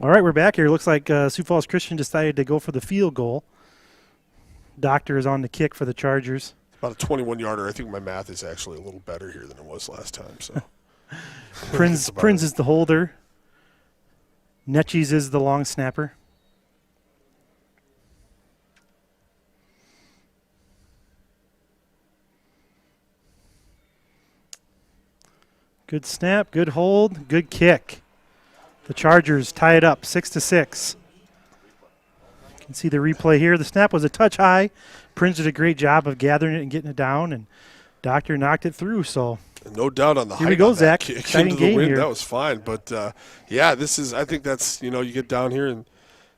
All right, we're back here. Looks like Sioux Falls Christian decided to go for the field goal. Doctor is on the kick for the Chargers. About a 21-yarder. I think my math is actually a little better here than it was last time. So Prinz is the holder. Netchie's is the long snapper. Good snap, good hold, good kick. The Chargers tie it up 6-6. You can see the replay here. The snap was a touch high. Prinz did a great job of gathering it and getting it down, and Doctor knocked it through. So no doubt on the here we height go, on that Zach. kick Exciting into the game wind. here. That was fine, but yeah, this is. I think that's you get down here and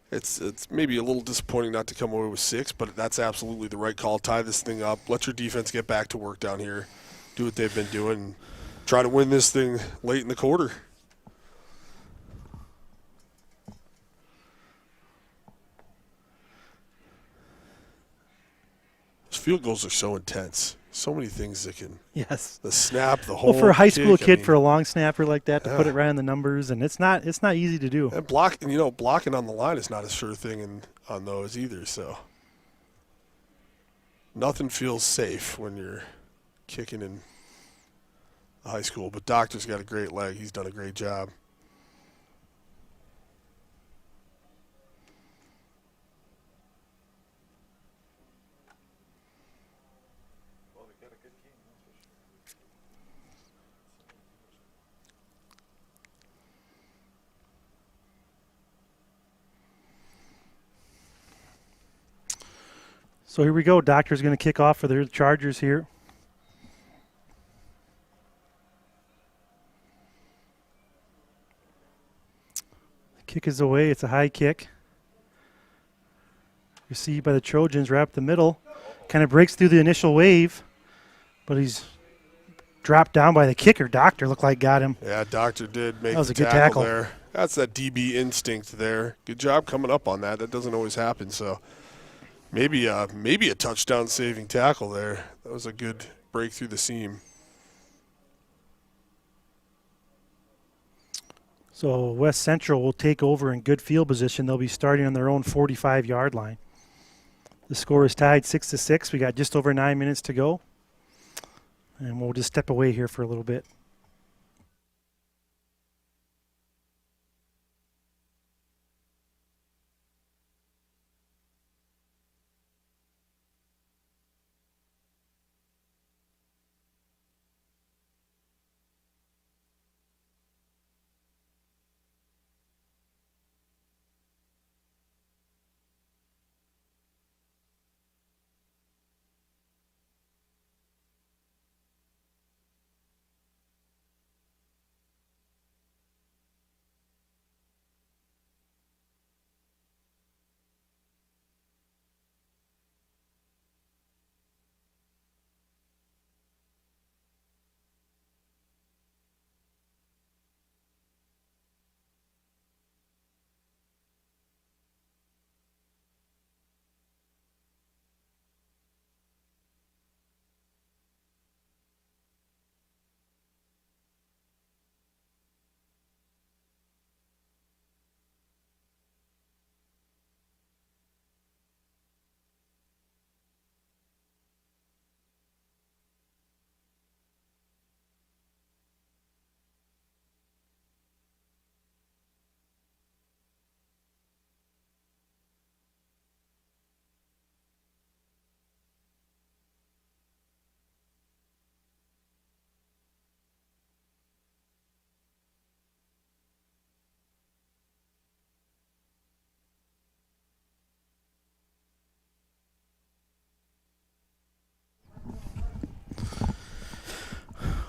it's maybe a little disappointing not to come away with 6, but that's absolutely the right call. Tie this thing up. Let your defense get back to work down here. Do what they've been doing. And try to win this thing late in the quarter. Field goals are so intense. So many things that can. Yes. The snap, the whole. Well, for a high school kick, kid, for a long snapper like that, to put it right on the numbers, and it's not easy to do. And blocking on the line is not a sure thing on those either. So nothing feels safe when you're kicking in high school. But Doctor's got a great leg. He's done a great job. So here we go. Doctor's going to kick off for the Chargers here. The kick is away. It's a high kick. Received by the Trojans right up the middle. Kind of breaks through the initial wave, but he's dropped down by the kicker. Doctor looked like got him. Yeah, Doctor did make That was the a good tackle tackle there. That's that DB instinct there. Good job coming up on that. That doesn't always happen. So maybe a touchdown saving tackle there. That was a good break through the seam. So West Central will take over in good field position. They'll be starting on their own 45-yard line. The score is tied 6-6. We got just over 9 minutes to go. And we'll just step away here for a little bit.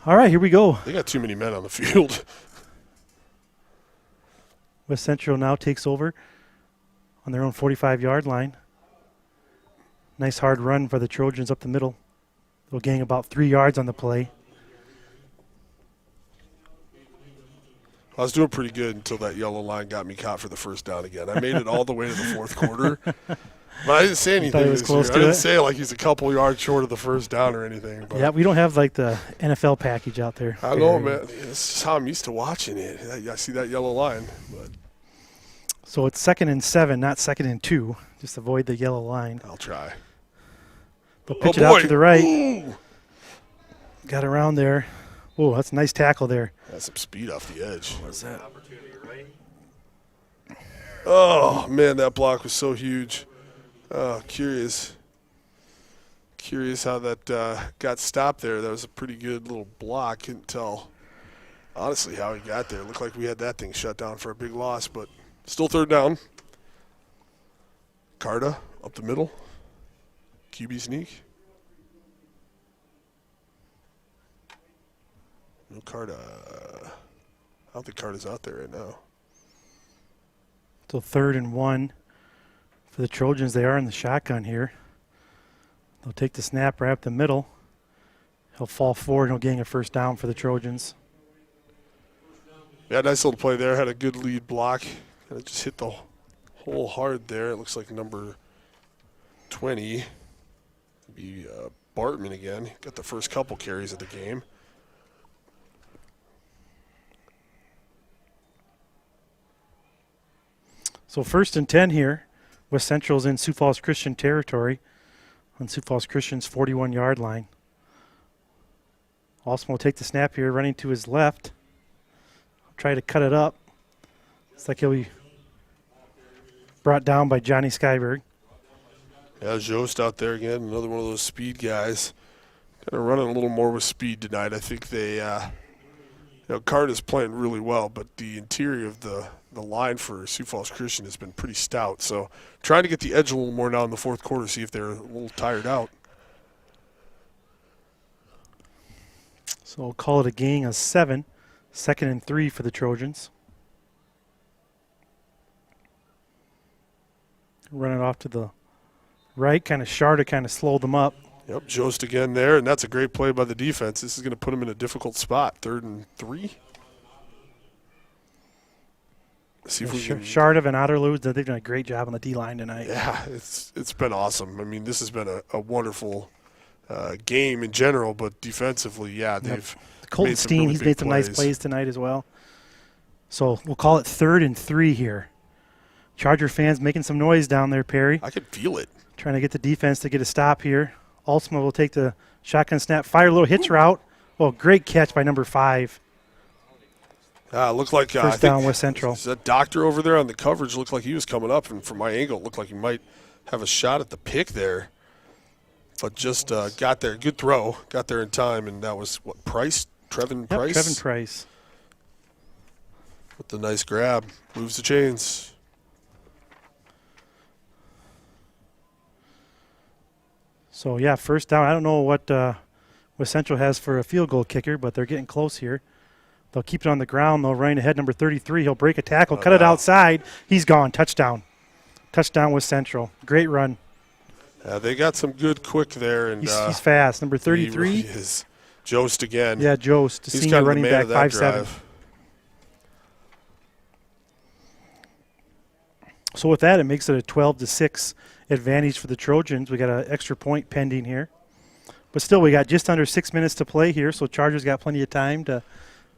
All right, here we go. They got too many men on the field. West Central now takes over on their own 45-yard line. Nice hard run for the Trojans up the middle. They'll gain about 3 yards on the play. I was doing pretty good until that yellow line got me caught for the first down again. I made it all the way to the fourth quarter. But I didn't say anything it was this year. close I to didn't it? say like he's a couple yards short of the first down or anything. But Yeah, we don't have like the NFL package out there. I know, man. It's just how I'm used to watching it. I see that yellow line. But So it's 2nd and 7, not 2nd and 2. Just avoid the yellow line. I'll try. They'll pitch Oh, it out boy. to the right. Ooh. Got around there. Oh, that's a nice tackle there. That's some speed off the edge. What's that? Opportunity, right? Oh, man, that block was so huge. Curious how that got stopped there. That was a pretty good little block. Couldn't tell, honestly, how he got there. Looked like we had that thing shut down for a big loss, but still third down. Carta up the middle. QB sneak. No Carta. I don't think Carta's out there right now. So 3rd and 1 for the Trojans. They are in the shotgun here. They'll take the snap right up the middle. He'll fall forward and he'll gain a first down for the Trojans. Yeah, nice little play there. Had a good lead block. And it just hit the hole hard there. It looks like number 20. Be Bartman again. Got the first couple carries of the game. So 1st and 10 here. West Central's in Sioux Falls Christian territory on Sioux Falls Christian's 41-yard line. Alston will take the snap here, running to his left. Try to cut it up. It's like he'll be brought down by Johnny Skyberg. Yeah, Jost out there again. Another one of those speed guys. Kind of running a little more with speed tonight. I think they, Carta's playing really well, but the interior of the line for Sioux Falls Christian has been pretty stout. So trying to get the edge a little more now in the fourth quarter, see if they're a little tired out. So we'll call it a gain of 7. 2nd and 3 for the Trojans. Run it off to the right, kind of sharp to kind of slow them up. Yep, Jost again there, and that's a great play by the defense. This is going to put them in a difficult spot. 3rd and 3. See if we can. Shardiv and Otterloo, they've done a great job on the D-line tonight. Yeah, it's been awesome. I mean, this has been a wonderful game in general, but defensively, yeah, they've Colton made some Steen, really he's big made some nice plays tonight as well. So we'll call it 3rd and 3 here. Charger fans making some noise down there, Perry. I could feel it. Trying to get the defense to get a stop here. Alsma will take the shotgun snap, fire a little hitch route. Oh, great catch by number 5. Looked like First down, West Central. That doctor over there on the coverage looked like he was coming up, and from my angle, it looked like he might have a shot at the pick there. But just got there. Good throw. Got there in time, and that was, what, Price? Trevin Price? Trevin Price. With the nice grab. Moves the chains. So, yeah, first down. I don't know what West Central has for a field goal kicker, but they're getting close here. They'll keep it on the ground. They'll run ahead, number 33. He'll break a tackle, cut it outside. He's gone. Touchdown. Touchdown West Central. Great run. They got some good quick there. And he's fast. Number 33. He really is. Jost again. Yeah, Jost, He's senior kind of running the man back, of that 5'7". drive. So with that, it makes it a 12-6 advantage for the Trojans. We got an extra point pending here. But still, we got just under 6 minutes to play here, so Chargers got plenty of time to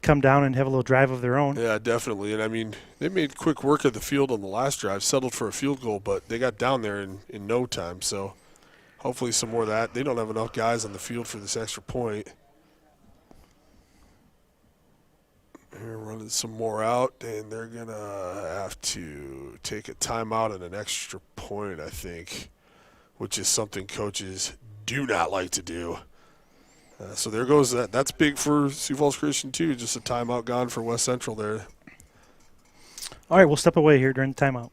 come down and have a little drive of their own. Yeah, definitely. And, I mean, they made quick work of the field on the last drive, settled for a field goal, but they got down there in no time. So hopefully some more of that. They don't have enough guys on the field for this extra point. They're running some more out, and they're going to have to take a timeout and an extra point, I think, which is something coaches do not like to do. So there goes that. That's big for Sioux Falls Christian, too. Just a timeout gone for West Central there. All right, we'll step away here during the timeout.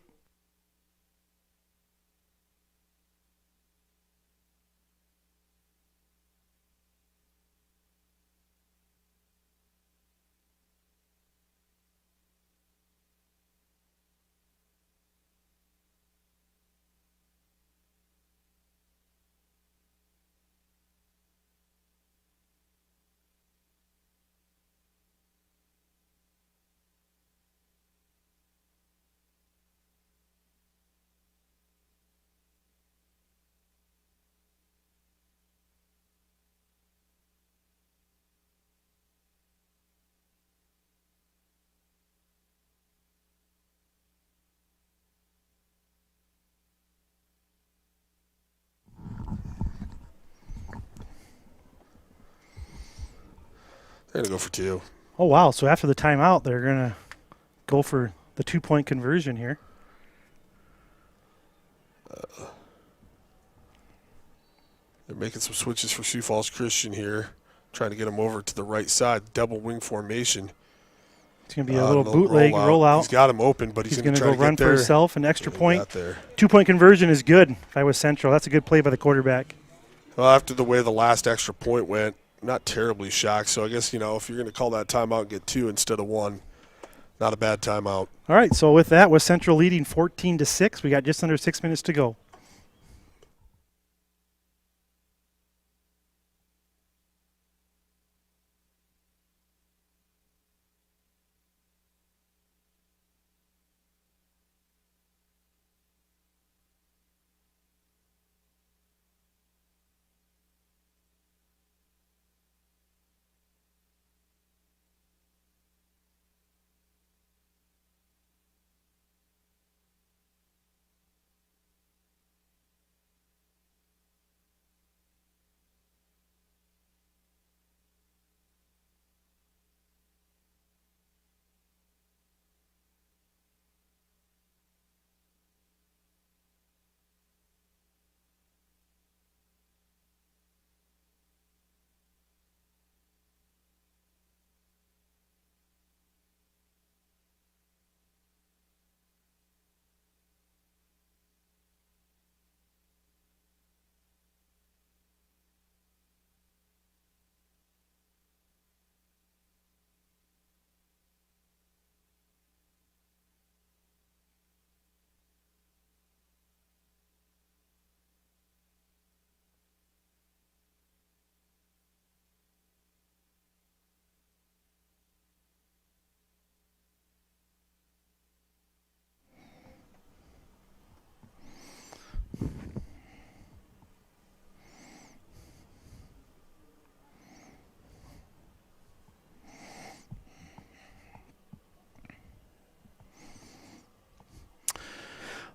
They're going to go for 2. Oh, wow. So after the timeout, they're going to go for the 2-point conversion here. They're making some switches for Sioux Falls Christian here, trying to get him over to the right side, double wing formation. It's going to be a little bootleg rollout. He's got him open, but he's going to try go to get run there. for himself. An extra point. 2-point conversion is good if I was Central. That's a good play by the quarterback. Well, after the way the last extra point went, not terribly shocked. So I guess, if you're going to call that timeout and get 2 instead of 1, not a bad timeout. All right, so with that, West Central leading 14-6. We got just under 6 minutes to go.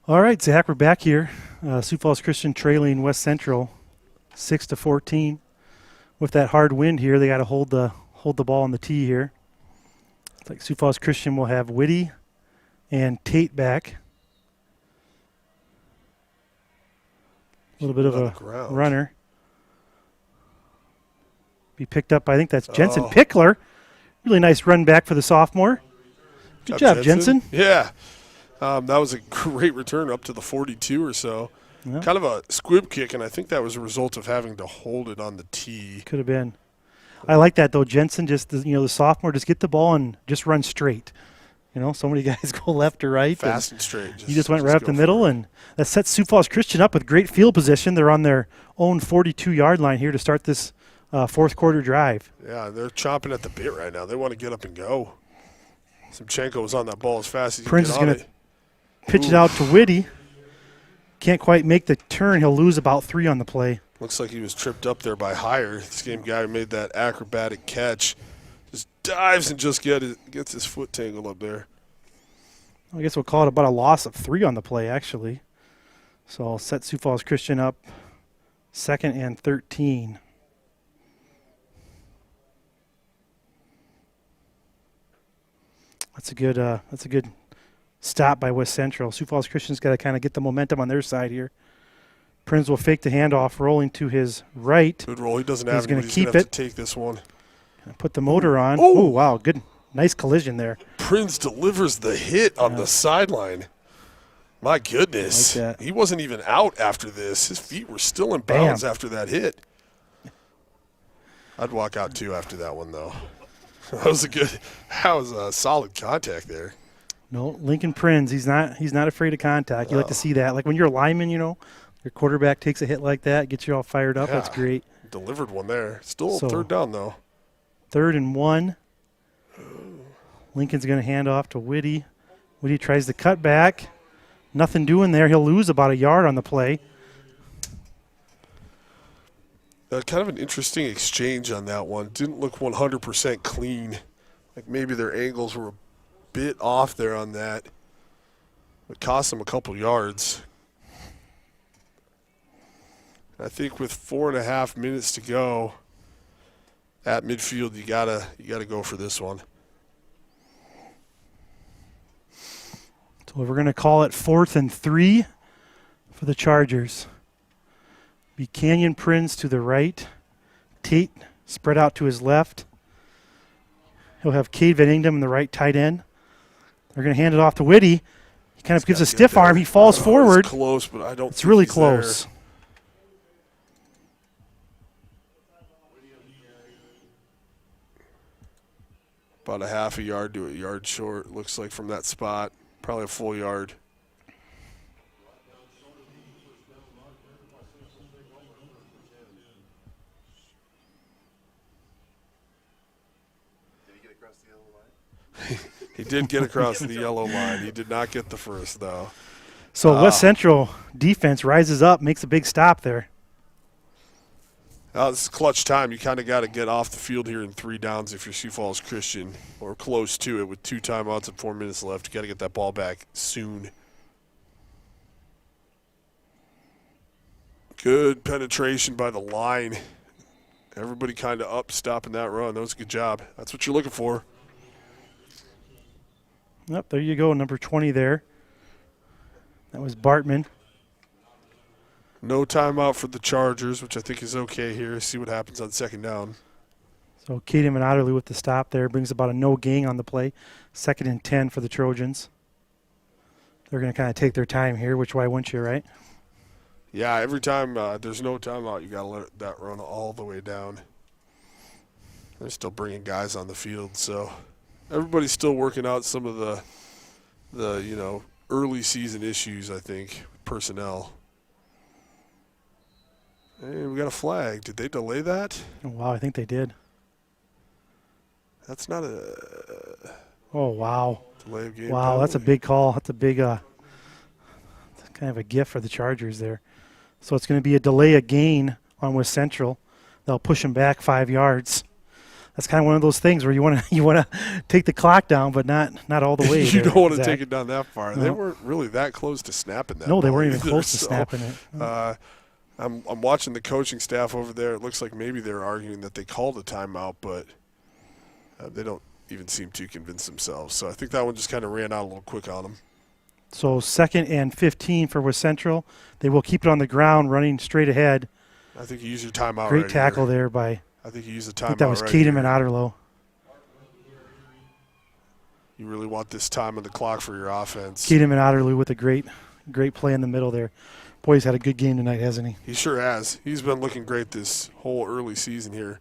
All right, Zach, we're back here. Sioux Falls Christian trailing West Central 6-14. With that hard wind here, they got to hold the ball on the tee here. It's like Sioux Falls Christian will have Whitty and Tate back. A little bit of a runner. Be picked up, I think that's Jensen Pickler. Really nice run back for the sophomore. Good job, Jensen. Yeah. That was a great return up to the 42 or so. Yeah. Kind of a squib kick, and I think that was a result of having to hold it on the tee. Could have been. I like that, though. Jensen just, the sophomore, just get the ball and just run straight. So many guys go left or right. Fast and straight. He just went right up the middle, and that sets Sioux Falls Christian up with great field position. They're on their own 42-yard line here to start this fourth quarter drive. Yeah, they're chomping at the bit right now. They want to get up and go. Simchenko was on that ball as fast as he Prince could is get on going it. to pitch it out to Whitty. Can't quite make the turn. He'll lose about 3 on the play. Looks like he was tripped up there by Hire. This game guy who made that acrobatic catch just dives and just gets his foot tangled up there. I guess we'll call it about a loss of 3 on the play, actually. So I'll set Sioux Falls Christian up 2nd and 13. That's a good stop by West Central. Sioux Falls Christian's got to kind of get the momentum on their side here. Prinz will fake the handoff, rolling to his right. Good roll. He doesn't have He's going to He's keep gonna have it. to take this one. Put the motor on. Oh. Oh, wow. Good. Nice collision there. Prinz delivers the hit on the sideline. My goodness. Like that. He wasn't even out after this. His feet were still in bounds after that hit. I'd walk out too after that one, though. That was a solid contact there. No, Lincoln Prinz, he's not afraid of contact. You like to see that. Like when you're a lineman, your quarterback takes a hit like that, gets you all fired up. Yeah. That's great. Delivered one there. Still third down, though. 3rd and 1. Lincoln's going to hand off to Whitty. Whitty tries to cut back. Nothing doing there. He'll lose about a yard on the play. Kind of an interesting exchange on that one. Didn't look 100% clean. Like maybe their angles were a bit off there on that. It cost them a couple yards. I think with 4.5 minutes to go, at midfield, you gotta go for this one. So we're going to call it 4th and 3 for the Chargers. Buchanan Prince to the right. Tate spread out to his left. He'll have Cade Van Ingdam in the right tight end. They're going to hand it off to Whitty. He kind of gives a stiff arm. He falls forward. It's close, but I don't It's think really he's close. there. About a half a yard to a yard short, looks like, from that spot. Probably a full yard. Did he get across the yellow line? He did get across the yellow line. He did not get the first, though. So West Central defense rises up, makes a big stop there. This is clutch time. You kind of got to get off the field here in 3 downs if you're Sioux Falls Christian, or close to it with 2 timeouts and 4 minutes left. You got to get that ball back soon. Good penetration by the line. Everybody kind of up, stopping that run. That was a good job. That's what you're looking for. Yep, there you go, number 20 there. That was Bartman. No timeout for the Chargers, which I think is okay here. See what happens on 2nd down. So Caden and Otterly with the stop there brings about a no gain on the play. 2nd and 10 for the Trojans. They're going to kind of take their time here, which why wouldn't you, right? Yeah, every time there's no timeout, you got to let that run all the way down. They're still bringing guys on the field, so everybody's still working out some of the early season issues, I think, personnel. Hey, we got a flag. Did they delay that? Oh, wow, I think they did. That's not a Oh, wow. delay of game. Wow, that's a penalty. big call. That's a big kind of a gift for the Chargers there. So it's going to be a delay of gain on West Central. They'll push them back 5 yards. That's kind of one of those things where you want to take the clock down, but not all the way. You there, don't want to Zach. take it down that far. No. They weren't really that close to snapping that. No, they ball weren't even either, close to so, snapping it. I'm watching the coaching staff over there. It looks like maybe they're arguing that they called a timeout, but they don't even seem too convinced themselves. So I think that one just kind of ran out a little quick on them. So 2nd and 15 for West Central. They will keep it on the ground, running straight ahead. I think you use your timeout. Great right tackle here. there by, I think you use the timeout. I think that was right Kedem here. and Otterlow. You really want this time on the clock for your offense. Kedem and Otterloo with a great play in the middle there. Boy, he's had a good game tonight, hasn't he? He sure has. He's been looking great this whole early season here.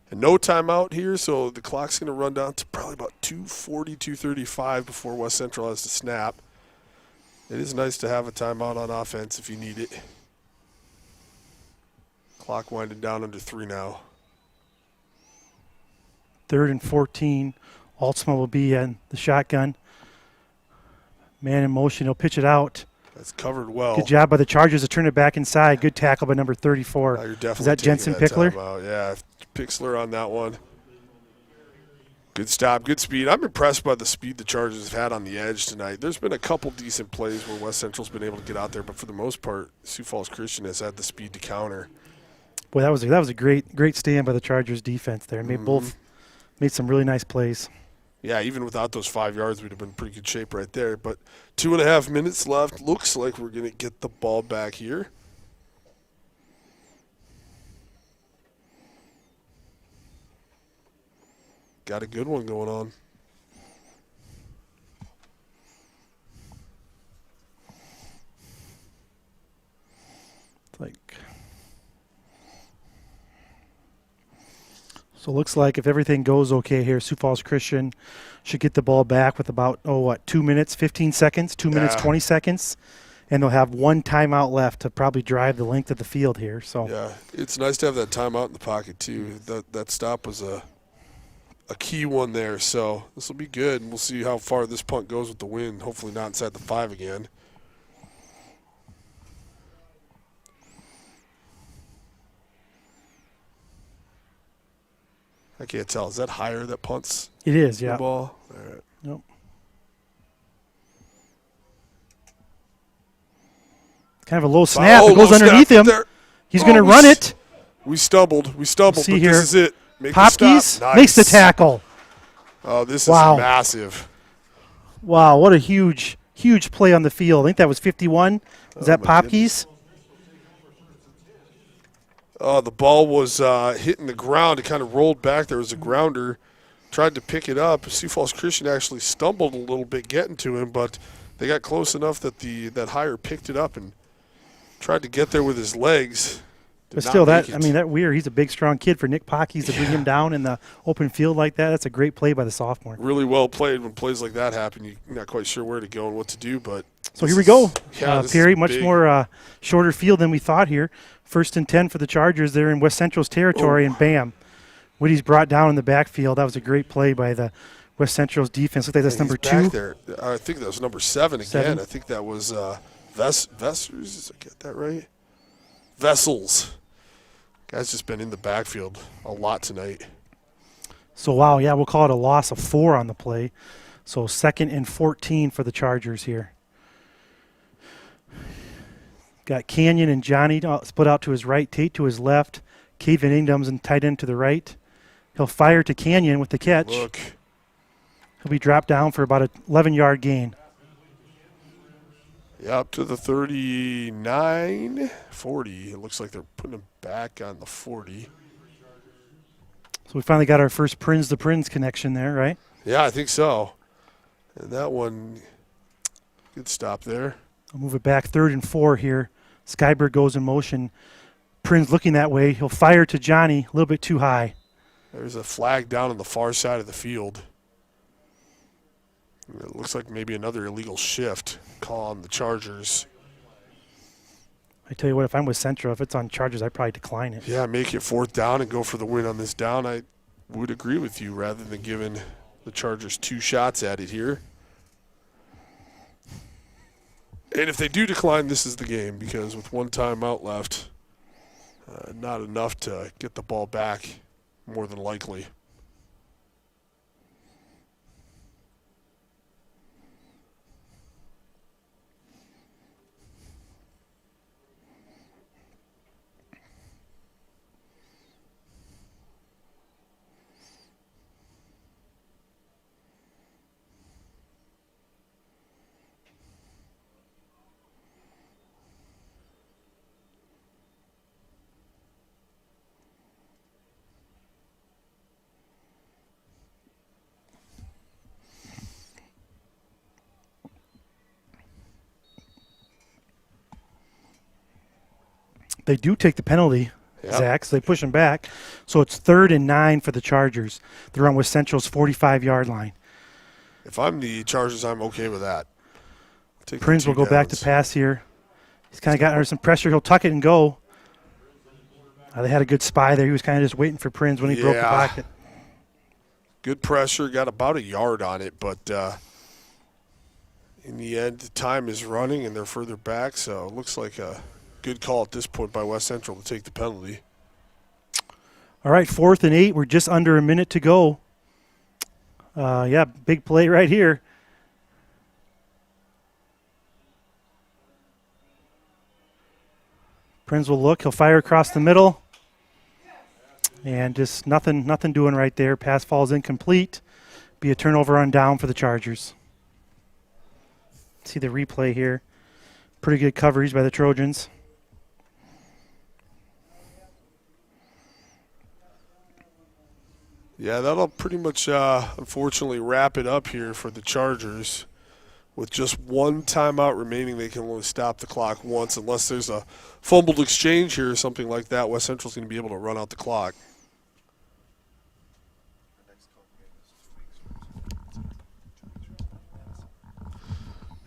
And no timeout here, so the clock's going to run down to probably about 2:40, 2:35 before West Central has to snap. It is nice to have a timeout on offense if you need it. Clock winding down under 3 now. 3rd and 14. Altsma will be in the shotgun. Man in motion. He'll pitch it out. That's covered well. Good job by the Chargers to turn it back inside. Good tackle by number 34. Now you're definitely Is that taking Jensen that Pickler? timeout. Yeah, Pixler on that one. Good stop, good speed. I'm impressed by the speed the Chargers have had on the edge tonight. There's been a couple decent plays where West Central's been able to get out there, but for the most part, Sioux Falls Christian has had the speed to counter. Boy, that was a great stand by the Chargers defense there. Made some really nice plays. Yeah, even without those 5 yards, we'd have been in pretty good shape right there. But 2.5 minutes left. Looks like we're going to get the ball back here. Got a good one going on. So it looks like if everything goes okay here, Sioux Falls Christian should get the ball back with about 2 minutes, 15 seconds, 2 minutes, 20 seconds, and they'll have 1 timeout left to probably drive the length of the field here. So yeah, it's nice to have that timeout in the pocket too. That stop was a key one there. So this will be good, and we'll see how far this punt goes with the wind. Hopefully not inside the 5 again. I can't tell. Is that higher, that punts? it is, The yeah. ball? All right. Yep. Kind of a low snap. Oh, It goes low underneath snap him. there. He's Oh, going to we run s- it. We stumbled, See but here. this is it. make the stop. Popkes Nice. makes the tackle. Oh, this Wow. is massive. Wow, what a huge play on the field. I think that was 51. Was that my goodness. Popkes? The ball was hitting the ground. It kind of rolled back. There was a grounder. Tried to pick it up. Sioux Falls Christian actually stumbled a little bit getting to him, but they got close enough that that higher picked it up and tried to get there with his legs. But still, that Weir, he's a big, strong kid for Nick Popkes to bring him down in the open field like that. That's a great play by the sophomore. Really well played. When plays like that happen, you're not quite sure where to go and what to do. But so here we go. This Perry, is much big. more shorter field than we thought here. 1st and 10 for the Chargers. They're in West Central's territory, and bam. Woody's brought down in the backfield. That was a great play by the West Central's defense. Looks like that's Yeah, number he's back 2. there. I think that was number 7 again. 7. I think that was Vessels. Did I get that right? Vessels. Guy's just been in the backfield a lot tonight. So, wow, yeah, we'll call it a loss of 4 on the play. So 2nd and 14 for the Chargers here. Got Canyon and Johnny split out to his right, Tate to his left, Cade Van Ingdom's and tight end to the right. He'll fire to Canyon with the catch. Look. He'll be dropped down for about an 11-yard gain. Yeah, up to the 39, 40. It looks like they're putting him back on the 40. So we finally got our first Prinz to Prinz connection there, right? Yeah, I think so. And that one, good stop there. I'll move it back 3rd and 4 here. Skyberg goes in motion. Prinz looking that way. He'll fire to Johnny, a little bit too high. There's a flag down on the far side of the field. It looks like maybe another illegal shift call on the Chargers. I tell you what, if I'm with Central, if it's on Chargers, I'd probably decline it. Yeah, make it 4th down and go for the win on this down. I would agree with you rather than giving the Chargers 2 shots at it here. And if they do decline, this is the game because with 1 timeout left, not enough to get the ball back more than likely. They do take the penalty, Yep. Zach, so they push him back. So it's 3rd and 9 for the Chargers. They're on West Central's 45-yard line. If I'm the Chargers, I'm okay with that. Take the Prinz 2 will go back to downs. pass here. He's kind of got under some pressure. He'll tuck it and go. They had a good spy there. He was kind of just waiting for Prinz when he broke the Yeah. pocket. Good pressure, got about a yard on it, but in the end, the time is running and they're further back, so it looks like a good call at this point by West Central to take the penalty. All right, 4th and 8. We're just under a minute to go. Yeah, big play right here. Prinz will look. He'll fire across the middle. And just nothing doing right there. Pass falls incomplete. Be a turnover on down for the Chargers. See the replay here. Pretty good coverage by the Trojans. Yeah, that'll pretty much, unfortunately, wrap it up here for the Chargers. With just 1 timeout remaining, they can only stop the clock once. Unless there's a fumbled exchange here or something like that, West Central's going to be able to run out the clock.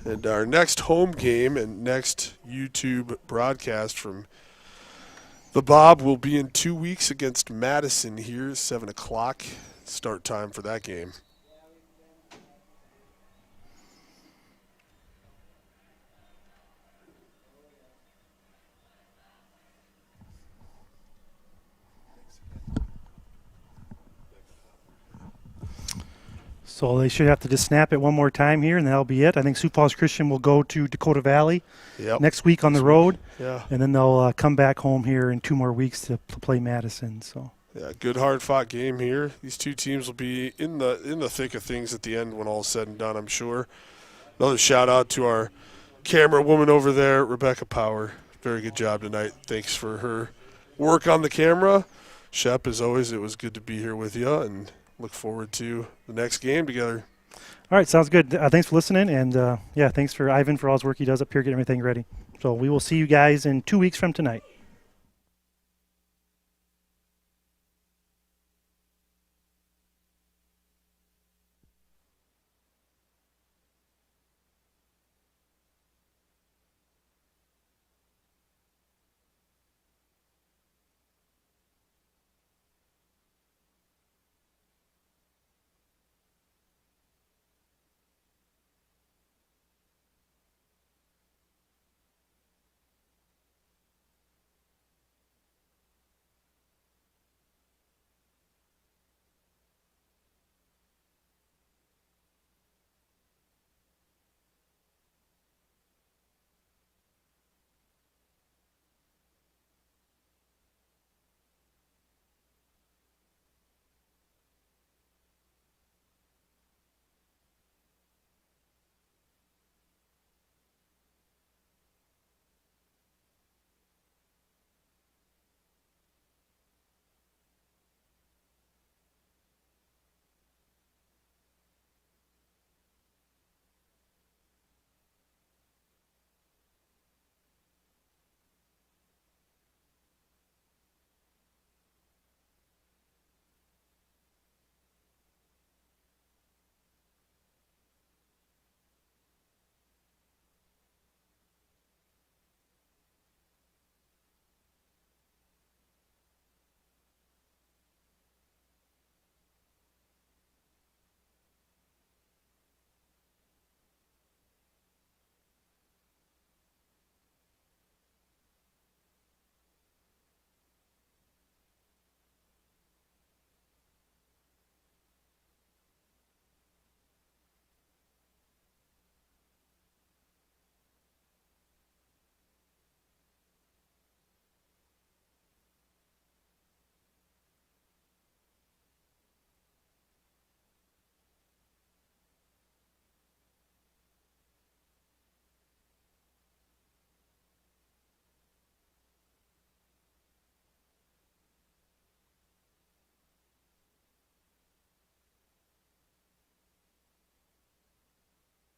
And our next home game and next YouTube broadcast from the Bob will be in 2 weeks against Madison here, 7 o'clock start time for that game. So they should have to just snap it one more time here, and that'll be it. I think Sioux Falls Christian will go to Dakota Valley next week on the road, Yeah. and then they'll come back home here in 2 more weeks to play Madison. So Yeah, good hard-fought game here. These two teams will be in the thick of things at the end when all is said and done, I'm sure. Another shout-out to our camera woman over there, Rebecca Power. Very good job tonight. Thanks for her work on the camera. Shep, as always, it was good to be here with you, and look forward to the next game together. All right, sounds good. Thanks for listening, and thanks for Ivan for all his work he does up here getting everything ready. So we will see you guys in 2 weeks from tonight.